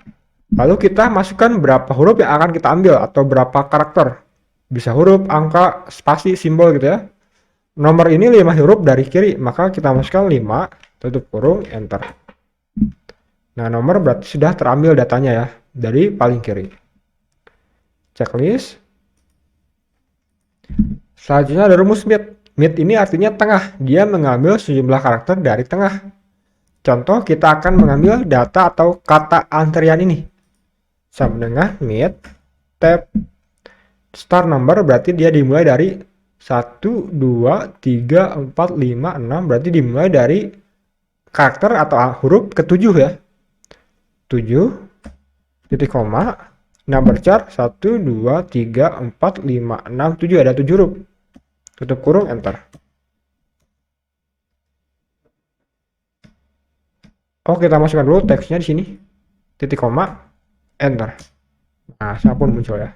lalu kita masukkan berapa huruf yang akan kita ambil atau berapa karakter. Bisa huruf, angka, spasi, simbol gitu ya. Nomor ini 5 huruf dari kiri, maka kita masukkan 5, tutup kurung, enter. Nah, nomor berarti sudah terambil datanya ya, dari paling kiri. Checklist. Selanjutnya ada rumus mid. Mid ini artinya tengah, dia mengambil sejumlah karakter dari tengah. Contoh, kita akan mengambil data atau kata antrian ini. Sama dengan mid, tab, start number berarti dia dimulai dari 1, 2, 3, 4, 5, 6, berarti dimulai dari karakter atau huruf ke-7 ya. 7, titik koma, number chart 1, 2, 3, 4, 5, 6, 7, ada 7 huruf. Tutup kurung, enter. Oh, kita masukkan dulu teksnya di sini. Titik koma, enter. Nah, saya pun muncul ya.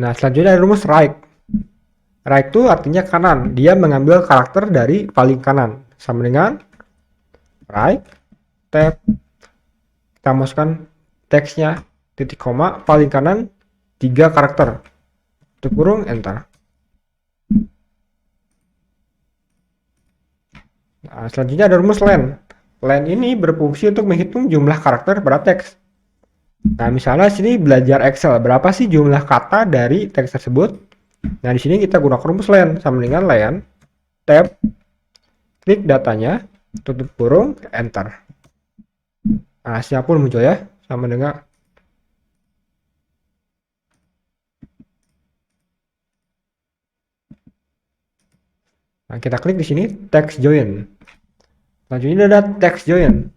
Nah, selanjutnya ada rumus right. Right itu artinya kanan. Dia mengambil karakter dari paling kanan. Sama dengan right, tab, kita masukkan teksnya, titik koma, paling kanan 3 karakter. Tutup kurung, enter. Nah, selanjutnya ada rumus len. Len ini berfungsi untuk menghitung jumlah karakter pada teks. Nah, misalnya sini belajar Excel, berapa sih jumlah kata dari teks tersebut? Nah, di sini kita gunakan rumus len sama dengan len, tab, klik datanya, tutup kurung, enter. Nah, hasilnya pun muncul ya, sama dengan nah, kita klik di sini text join. Selanjutnya ada text join.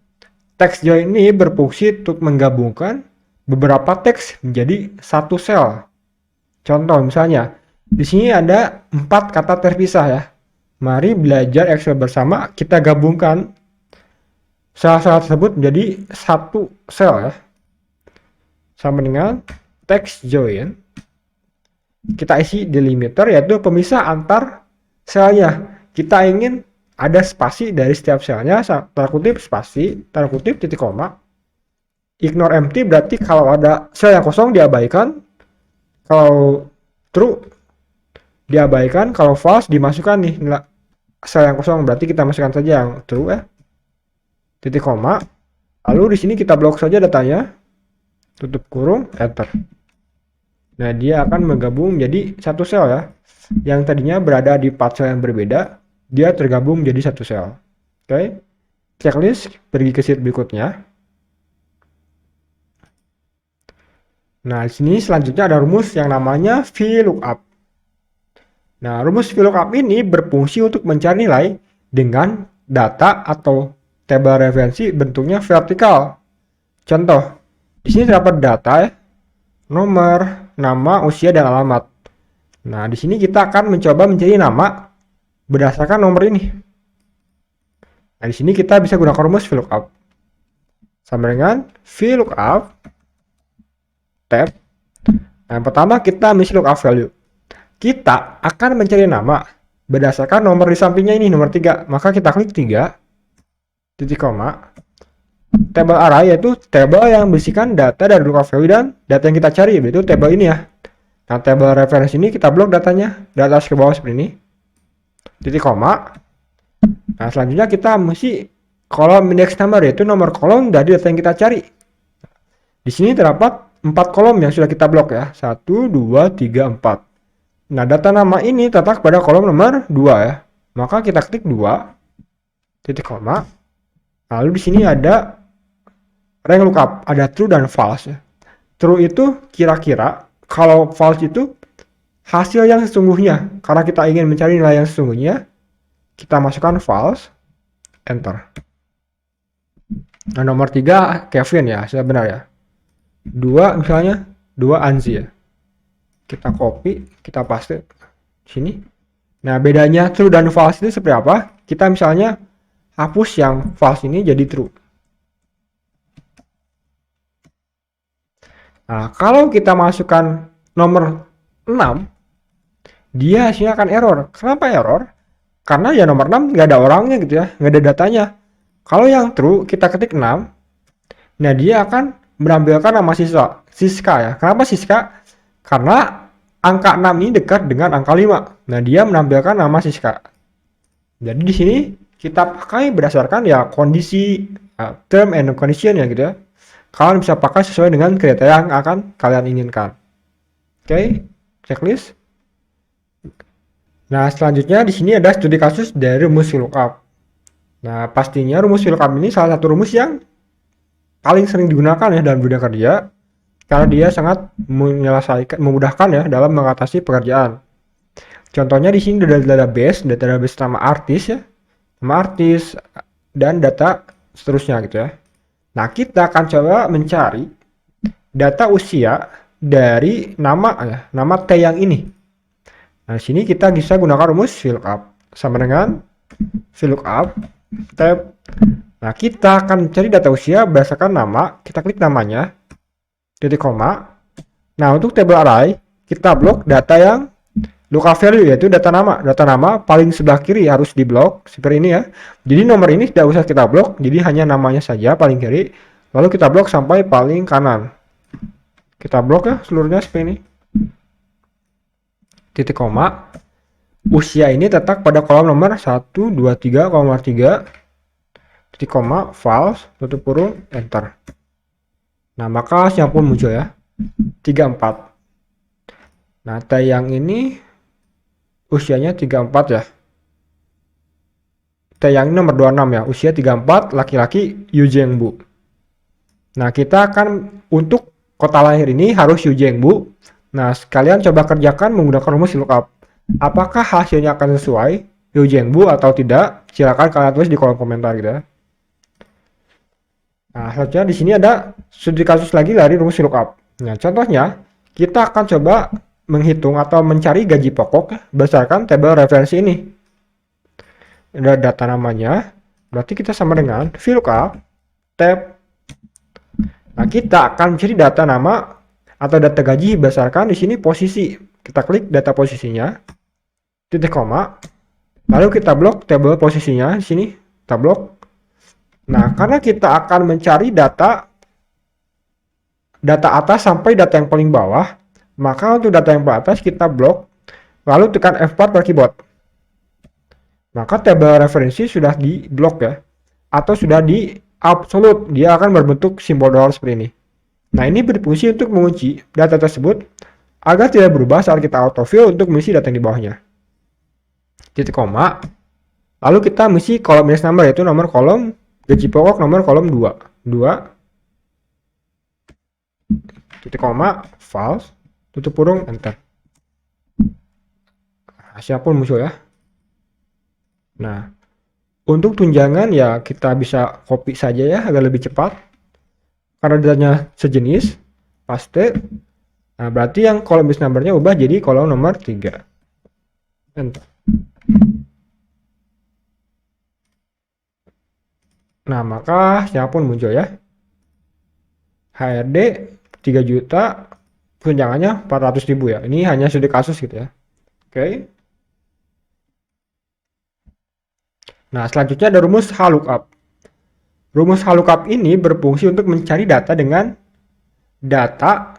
Text join ini berfungsi untuk menggabungkan beberapa teks menjadi satu sel. Contoh misalnya, di sini ada 4 kata terpisah ya. Mari belajar Excel bersama, kita gabungkan sel-sel tersebut menjadi satu sel ya. Sama dengan text join. Kita isi delimiter yaitu pemisah antar selnya. Kita ingin ada spasi dari setiap selnya, tanda kutip spasi, tanda kutip titik koma. Ignore empty berarti kalau ada sel yang kosong diabaikan, kalau true diabaikan, kalau false dimasukkan nih sel yang kosong, berarti kita masukkan saja yang true ya. Titik koma. Lalu di sini kita blok saja datanya, tutup kurung, enter. Nah, dia akan menggabung menjadi satu sel ya. Yang tadinya berada di 4 sel yang berbeda, dia tergabung menjadi satu sel. Oke. Checklist, pergi ke sheet berikutnya. Nah, di sini selanjutnya ada rumus yang namanya VLOOKUP. Nah, rumus VLOOKUP ini berfungsi untuk mencari nilai dengan data atau tabel referensi bentuknya vertikal. Contoh, di sini terdapat data ya, nomor, nama, usia, dan alamat. Nah, di sini kita akan mencoba mencari nama berdasarkan nomor ini. Nah, di sini kita bisa gunakan rumus VLOOKUP. Sama dengan VLOOKUP tab. Nah, yang pertama kita mengisi lookup value. Kita akan mencari nama berdasarkan nomor di sampingnya ini, nomor 3. Maka kita klik 3, titik koma. Table array yaitu table yang berisikan data dari lookup value dan data yang kita cari, yaitu table ini ya. Nah, table reference ini kita blok datanya, data ke bawah seperti ini, titik koma. Nah, selanjutnya kita mesti kolom index number, yaitu nomor kolom dari data yang kita cari. Di sini terdapat 4 kolom yang sudah kita blok ya, 1, 2, 3, 4. Nah, data nama ini terletak pada kolom nomor 2 ya. Maka kita klik 2, titik koma. Lalu di sini ada rank lookup, ada true dan false ya. True itu kira-kira, kalau false itu hasil yang sesungguhnya. Karena kita ingin mencari nilai yang sesungguhnya, kita masukkan false, enter. Nah, nomor 3 Kevin ya, sudah benar ya. 2 misalnya, 2 Anzi ya. Kita copy, kita paste sini. Nah, bedanya true dan false itu seperti apa? Kita misalnya hapus yang false ini jadi true. Nah, kalau kita masukkan nomor 6, dia hasilnya akan error. Kenapa error? Karena ya nomor 6 nggak ada orangnya gitu ya, nggak ada datanya. Kalau yang true, kita ketik 6, nah dia akan menampilkan nama Siska ya. Kenapa Siska? Karena angka 6 ini dekat dengan angka 5. Nah, dia menampilkan nama Siska. Jadi di sini kita pakai berdasarkan ya kondisi, term and condition ya gitu ya. Kalian bisa pakai sesuai dengan kriteria yang akan kalian inginkan. Oke, checklist. Nah, selanjutnya di sini ada studi kasus dari rumus VLOOKUP. Nah, pastinya rumus VLOOKUP ini salah satu rumus yang paling sering digunakan ya dalam dunia kerja, karena dia sangat memudahkan ya dalam mengatasi pekerjaan. Contohnya di sini ada database nama artis ya, nama artis dan data seterusnya gitu ya. Nah, kita akan coba mencari data usia dari nama T yang ini. Nah, di sini kita bisa gunakan rumus VLOOKUP sama dengan VLOOKUP tab. Nah, kita akan mencari data usia berdasarkan nama, kita klik namanya, titik koma. Nah, untuk table array, kita blok data yang lookup value, yaitu data nama. Data nama paling sebelah kiri harus diblok, seperti ini ya. Jadi nomor ini tidak usah kita blok, jadi hanya namanya saja paling kiri. Lalu kita blok sampai paling kanan. Kita blok ya seluruhnya seperti ini. Titik koma. Usia ini terletak pada kolom nomor 1, 2, 3, kolom nomor 3. Titik koma, false, tutup kurung, enter. Nah, maka hasilnya pun muncul ya. 34. Nah, T yang ini usianya 34 ya. T yang ini nomor 26 ya. Usia 34, laki-laki, Yu Jengbu. Nah, kita akan untuk kota lahir ini harus Yu Jengbu. Nah, kalian coba kerjakan menggunakan rumus VLOOKUP. Apakah hasilnya akan sesuai Yu Jengbu atau tidak? Silakan kalian tulis di kolom komentar gitu ya. Nah, selanjutnya di sini ada studi kasus lagi dari rumus VLOOKUP. Nah, contohnya kita akan coba menghitung atau mencari gaji pokok berdasarkan tabel referensi ini. Ada data namanya, berarti kita sama dengan VLOOKUP tab. Nah, kita akan mencari data nama atau data gaji berdasarkan di sini posisi. Kita klik data posisinya, titik koma. Lalu kita blok tabel posisinya di sini, kita blok. Nah, karena kita akan mencari data atas sampai data yang paling bawah, maka untuk data yang paling atas kita blok, lalu tekan F4 pada keyboard. Maka tabel referensi sudah di blok ya, atau sudah di absolute, dia akan berbentuk simbol dolar seperti ini. Nah, ini berfungsi untuk mengunci data tersebut agar tidak berubah saat kita autofill untuk mengisi data yang di bawahnya. Titik koma. Lalu kita mengisi kolom index number, yaitu nomor kolom gaji pokok nomor kolom 2. Titik koma, false, tutup kurung, enter. Hasilnya pun muncul ya. Nah, untuk tunjangan ya kita bisa copy saja ya agar lebih cepat. Karena datanya sejenis, paste. Nah, berarti yang kolom index number-nya ubah jadi kolom nomor 3. Enter. Nah, maka hasilnya pun muncul ya. HRD 3 juta, tunjangannya 400.000 ya. Ini hanya studi kasus gitu ya. Oke. Nah, selanjutnya ada rumus HLOOKUP. Rumus HLOOKUP ini berfungsi untuk mencari data dengan data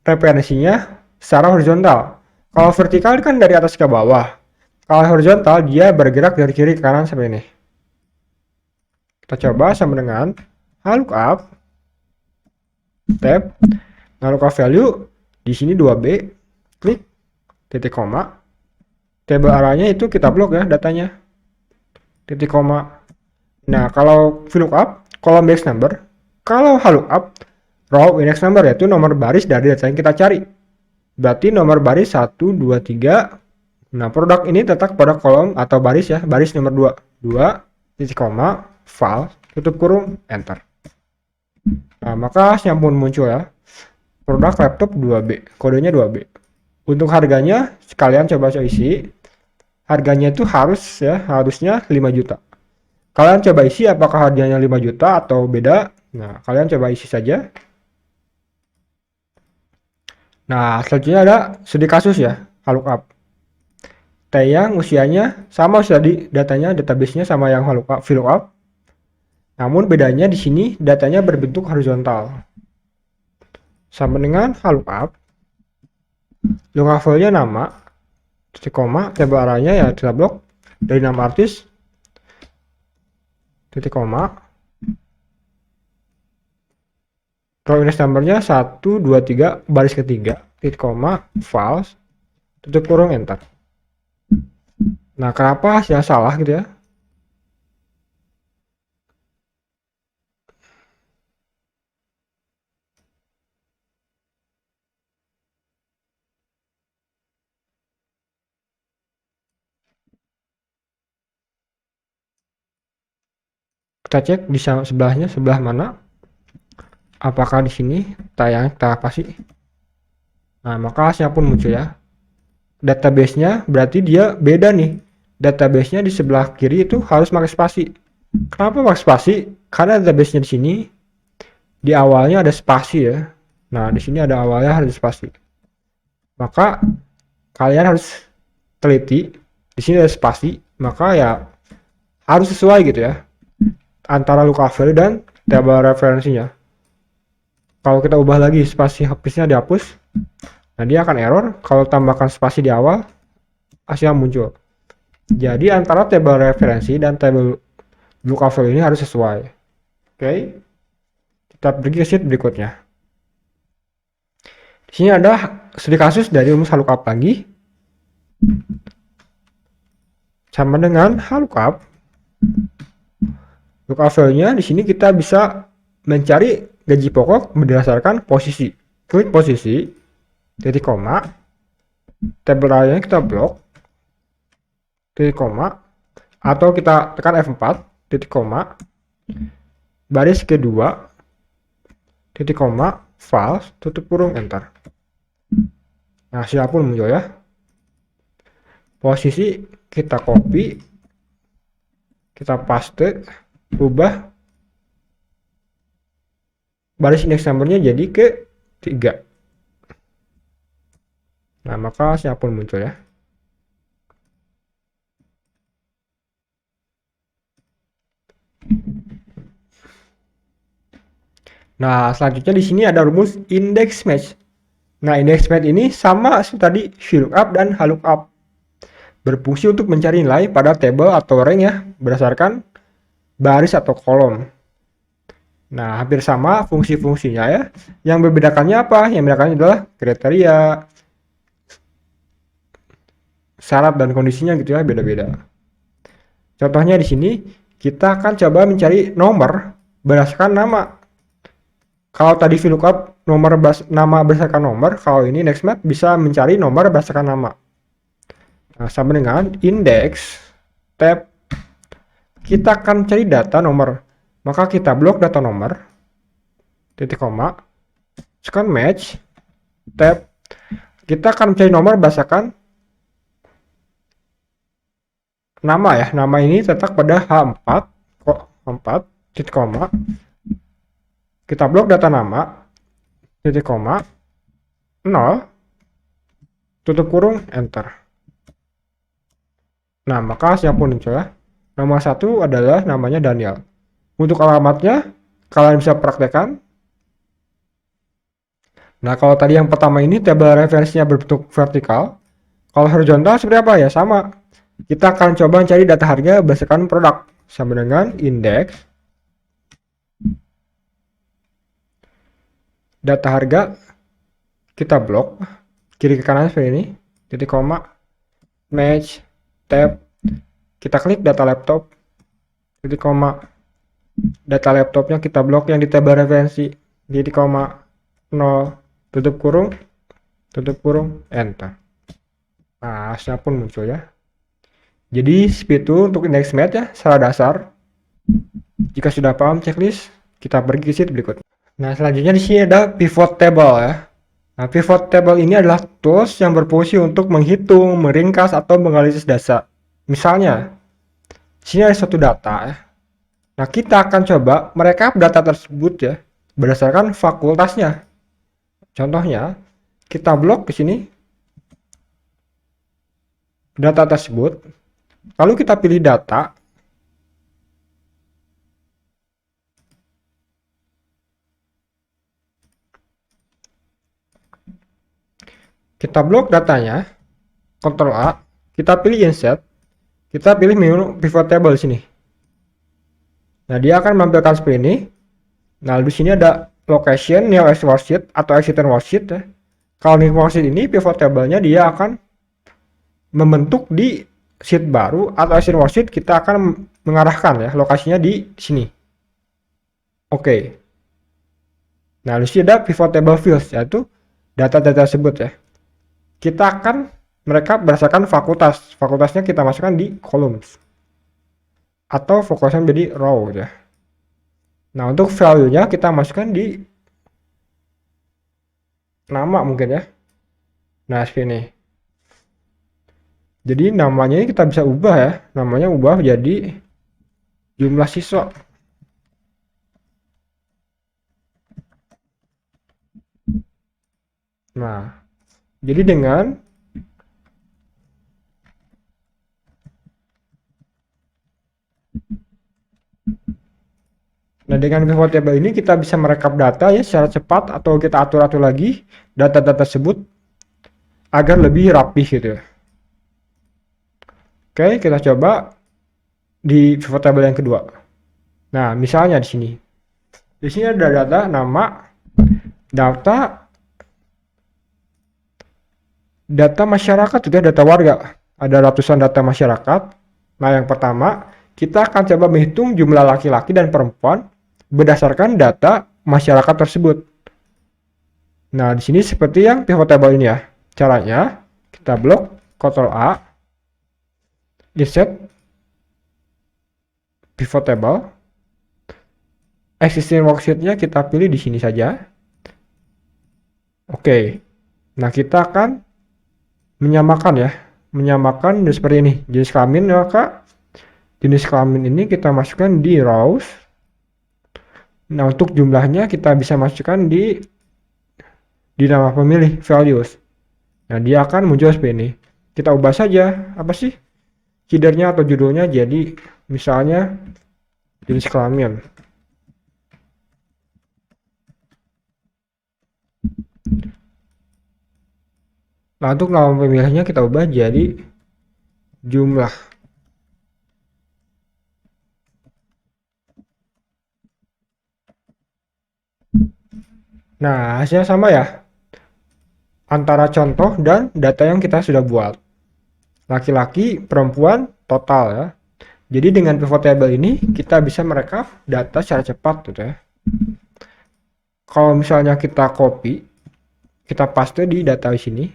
referensinya secara horizontal. Kalau vertikal kan dari atas ke bawah. Kalau horizontal dia bergerak dari kiri ke kanan seperti ini. Kita coba sama dengan HLOOKUP tab. Nah, lookup value di sini 2B, klik titik koma. Table arahnya itu kita blok ya datanya. Titik koma. Nah, kalau VLOOKUP column index number, kalau HLOOKUP row index number yaitu nomor baris dari data yang kita cari. Berarti nomor baris 1 2 3. Nah, produk ini terletak pada kolom atau baris ya, baris nomor 2. 2 titik koma file tutup kurung enter. Nah, maka hasilnya pun muncul ya. Produk laptop 2B, kodenya 2B. Untuk harganya sekalian coba isi. Harganya itu harusnya 5 juta. Kalian coba isi apakah harganya 5 juta atau beda. Nah, kalian coba isi saja. Nah, selanjutnya ada studi kasus ya, HLOOKUP. T yang usianya sama tadi datanya, database-nya sama yang VLOOKUP. Namun bedanya di sini datanya berbentuk horizontal. Sama dengan HLOOKUP. Lookup value-nya nama, titik koma, table arahnya ya kita blok dari nama artis, titik koma. Row index number-nya 1 2 3 baris ketiga, titik koma, false, tutup kurung enter. Nah, kenapa hasilnya salah gitu ya? Kita cek di sebelahnya, sebelah mana? Apakah di sini tayang kita pasti? Nah, maka hasilnya pun muncul ya. Database-nya berarti dia beda nih. Database-nya di sebelah kiri itu harus pakai spasi. Kenapa pakai spasi? Karena database-nya di sini di awalnya ada spasi ya. Nah, di sini ada awalnya harus spasi. Maka kalian harus teliti. Di sini ada spasi, maka ya harus sesuai gitu ya antara lookup value dan table referensinya. Kalau kita ubah lagi spasi habisnya dihapus, nah dia akan error. Kalau tambahkan spasi di awal, hasilnya muncul. Jadi antara table referensi dan table lookup value ini harus sesuai. Oke, kita pergi ke sheet berikutnya. Di sini ada studi kasus dari rumus HLOOKUP lagi, sama dengan HLOOKUP. Lookup value-nya di sini kita bisa mencari gaji pokok berdasarkan posisi. Klik posisi, titik koma, table arahnya kita blok, titik koma, atau kita tekan F4, titik koma, baris kedua, titik koma, false, tutup kurung enter. Nah, hasilnya pun muncul ya. Posisi kita copy, kita paste, ubah baris index number-nya jadi ke 3. Nah, maka hasilnya pun muncul ya. Nah, selanjutnya di sini ada rumus index match. Nah, index match ini sama seperti tadi VLOOKUP dan HLOOKUP. Berfungsi untuk mencari nilai pada table atau rank ya, berdasarkan baris atau kolom. Nah, hampir sama fungsi-fungsinya ya. Yang membedakannya apa? Yang membedakannya adalah kriteria, syarat dan kondisinya gitu ya, beda-beda. Contohnya di sini kita akan coba mencari nomor berdasarkan nama. Kalau tadi VLOOKUP nama berdasarkan nomor, kalau ini index match bisa mencari nomor berdasarkan nama. Nah, sama dengan index tab, kita akan cari data nomor. Maka kita blok data nomor, titik koma, sekarang match, tab, kita akan mencari nomor berdasarkan nama ya. Nama ini terletak pada H4, titik koma, kita blok data nama, titik koma, 0, tutup kurung, enter. Nah, maka hasilnya pun muncul ya. Nama satu adalah namanya Daniel. Untuk alamatnya, kalian bisa praktekkan. Nah, kalau tadi yang pertama ini tabel referensinya berbentuk vertikal. Kalau horizontal seperti apa ya? Sama. Kita akan coba cari data harga berdasarkan produk. Sama dengan indeks data harga, kita blok kiri ke kanan seperti ini, titik koma, match, tab, kita klik data laptop, titik koma, data laptopnya kita blok yang di tabel referensi, titik koma, 0, tutup kurung, enter. Nah, hasilnya pun muncul ya. Jadi seperti itu untuk index match ya, secara dasar. Jika sudah paham checklist, kita pergi ke sheet berikutnya. Nah, selanjutnya di sini ada pivot table ya. Nah, pivot table ini adalah tools yang berfungsi untuk menghitung, meringkas, atau menganalisis data. Misalnya, di sini ada suatu data ya. Nah, kita akan coba merekap data tersebut ya, berdasarkan fakultasnya. Contohnya, kita blok ke sini data tersebut, lalu kita pilih data, kita blok datanya, Ctrl A, kita pilih insert, kita pilih menu pivot table sini. Nah, dia akan menampilkan seperti ini. Nah, di sini ada location, new worksheet atau existing worksheet ya. Kalau new worksheet ini pivot table-nya dia akan membentuk di sheet baru atau existing worksheet, kita akan mengarahkan ya lokasinya di sini. Oke. Nah, di sini ada pivot table fields, yaitu data-data tersebut ya. Kita akan merekap berdasarkan fakultas. Fakultasnya kita masukkan di columns atau fokusnya menjadi row ya. Nah, untuk value-nya kita masukkan di nama mungkin ya. Nah, seperti ini. Jadi namanya ini kita bisa ubah ya. Namanya ubah jadi jumlah siswa. Nah, jadi dengan pivot table ini kita bisa merekap data ya secara cepat, atau kita atur-atur lagi data-data tersebut agar lebih rapih gitu ya. Oke, kita coba di pivot table yang kedua. Nah, misalnya di sini. Di sini ada data nama, data masyarakat, juga data warga. Ada ratusan data masyarakat. Nah, yang pertama, kita akan coba menghitung jumlah laki-laki dan perempuan berdasarkan data masyarakat tersebut. Nah, di sini seperti yang pivot table ini ya. Caranya, kita blok, Ctrl A, insert pivot table, existing worksheet-nya kita pilih di sini saja. Oke. Nah, kita akan menyamakan seperti ini. Jenis kelamin, maka jenis kelamin ini kita masukkan di rows. Nah, untuk jumlahnya kita bisa masukkan di nama pemilih values. Nah, dia akan muncul seperti ini. Kita ubah saja apa sih headernya atau judulnya, jadi misalnya jenis kelamin. Nah, untuk nama pemilihnya kita ubah jadi jumlah. Nah, hasilnya sama ya antara contoh dan data yang kita sudah buat. Laki-laki, perempuan, total ya. Jadi dengan pivot table ini kita bisa merekap data secara cepat gitu ya. Kalau misalnya kita copy, kita paste di data di sini.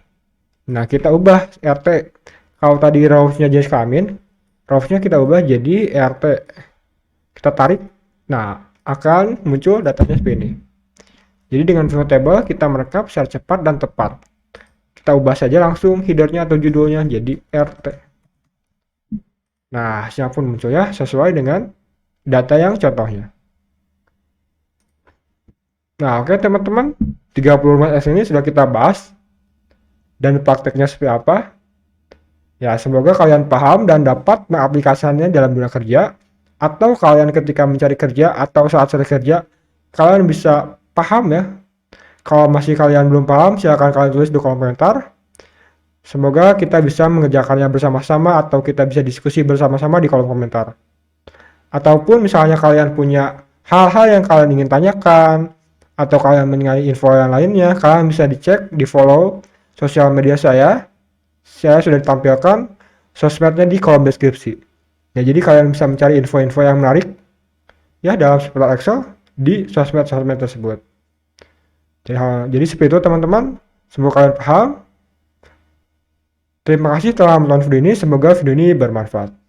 Nah, kita ubah RT. Kalau tadi rows-nya jenis kelamin, rows-nya kita ubah jadi RT. Kita tarik. Nah, akan muncul datanya seperti ini. Jadi dengan pivot table kita merekap secara cepat dan tepat. Kita ubah saja langsung headernya atau judulnya jadi RT. Nah, hasilnya pun muncul ya sesuai dengan data yang contohnya. Nah, oke teman-teman, 30 rumus S ini sudah kita bahas dan prakteknya seperti apa. Ya, semoga kalian paham dan dapat mengaplikasikannya dalam dunia kerja, atau kalian ketika mencari kerja atau saat cari kerja, kalian bisa paham ya. Kalau masih kalian belum paham, silahkan kalian tulis di kolom komentar. Semoga kita bisa mengerjakannya bersama-sama atau kita bisa diskusi bersama-sama di kolom komentar. Ataupun misalnya kalian punya hal-hal yang kalian ingin tanyakan, atau kalian mengenai info yang lainnya, kalian bisa dicek, di follow sosial media saya. Saya sudah ditampilkan sosmednya di kolom deskripsi. Ya, jadi kalian bisa mencari info-info yang menarik ya dalam seputar Excel di sosmed-sosmed tersebut. Jadi seperti itu teman-teman. Semoga kalian paham. Terima kasih telah menonton video ini. Semoga video ini bermanfaat.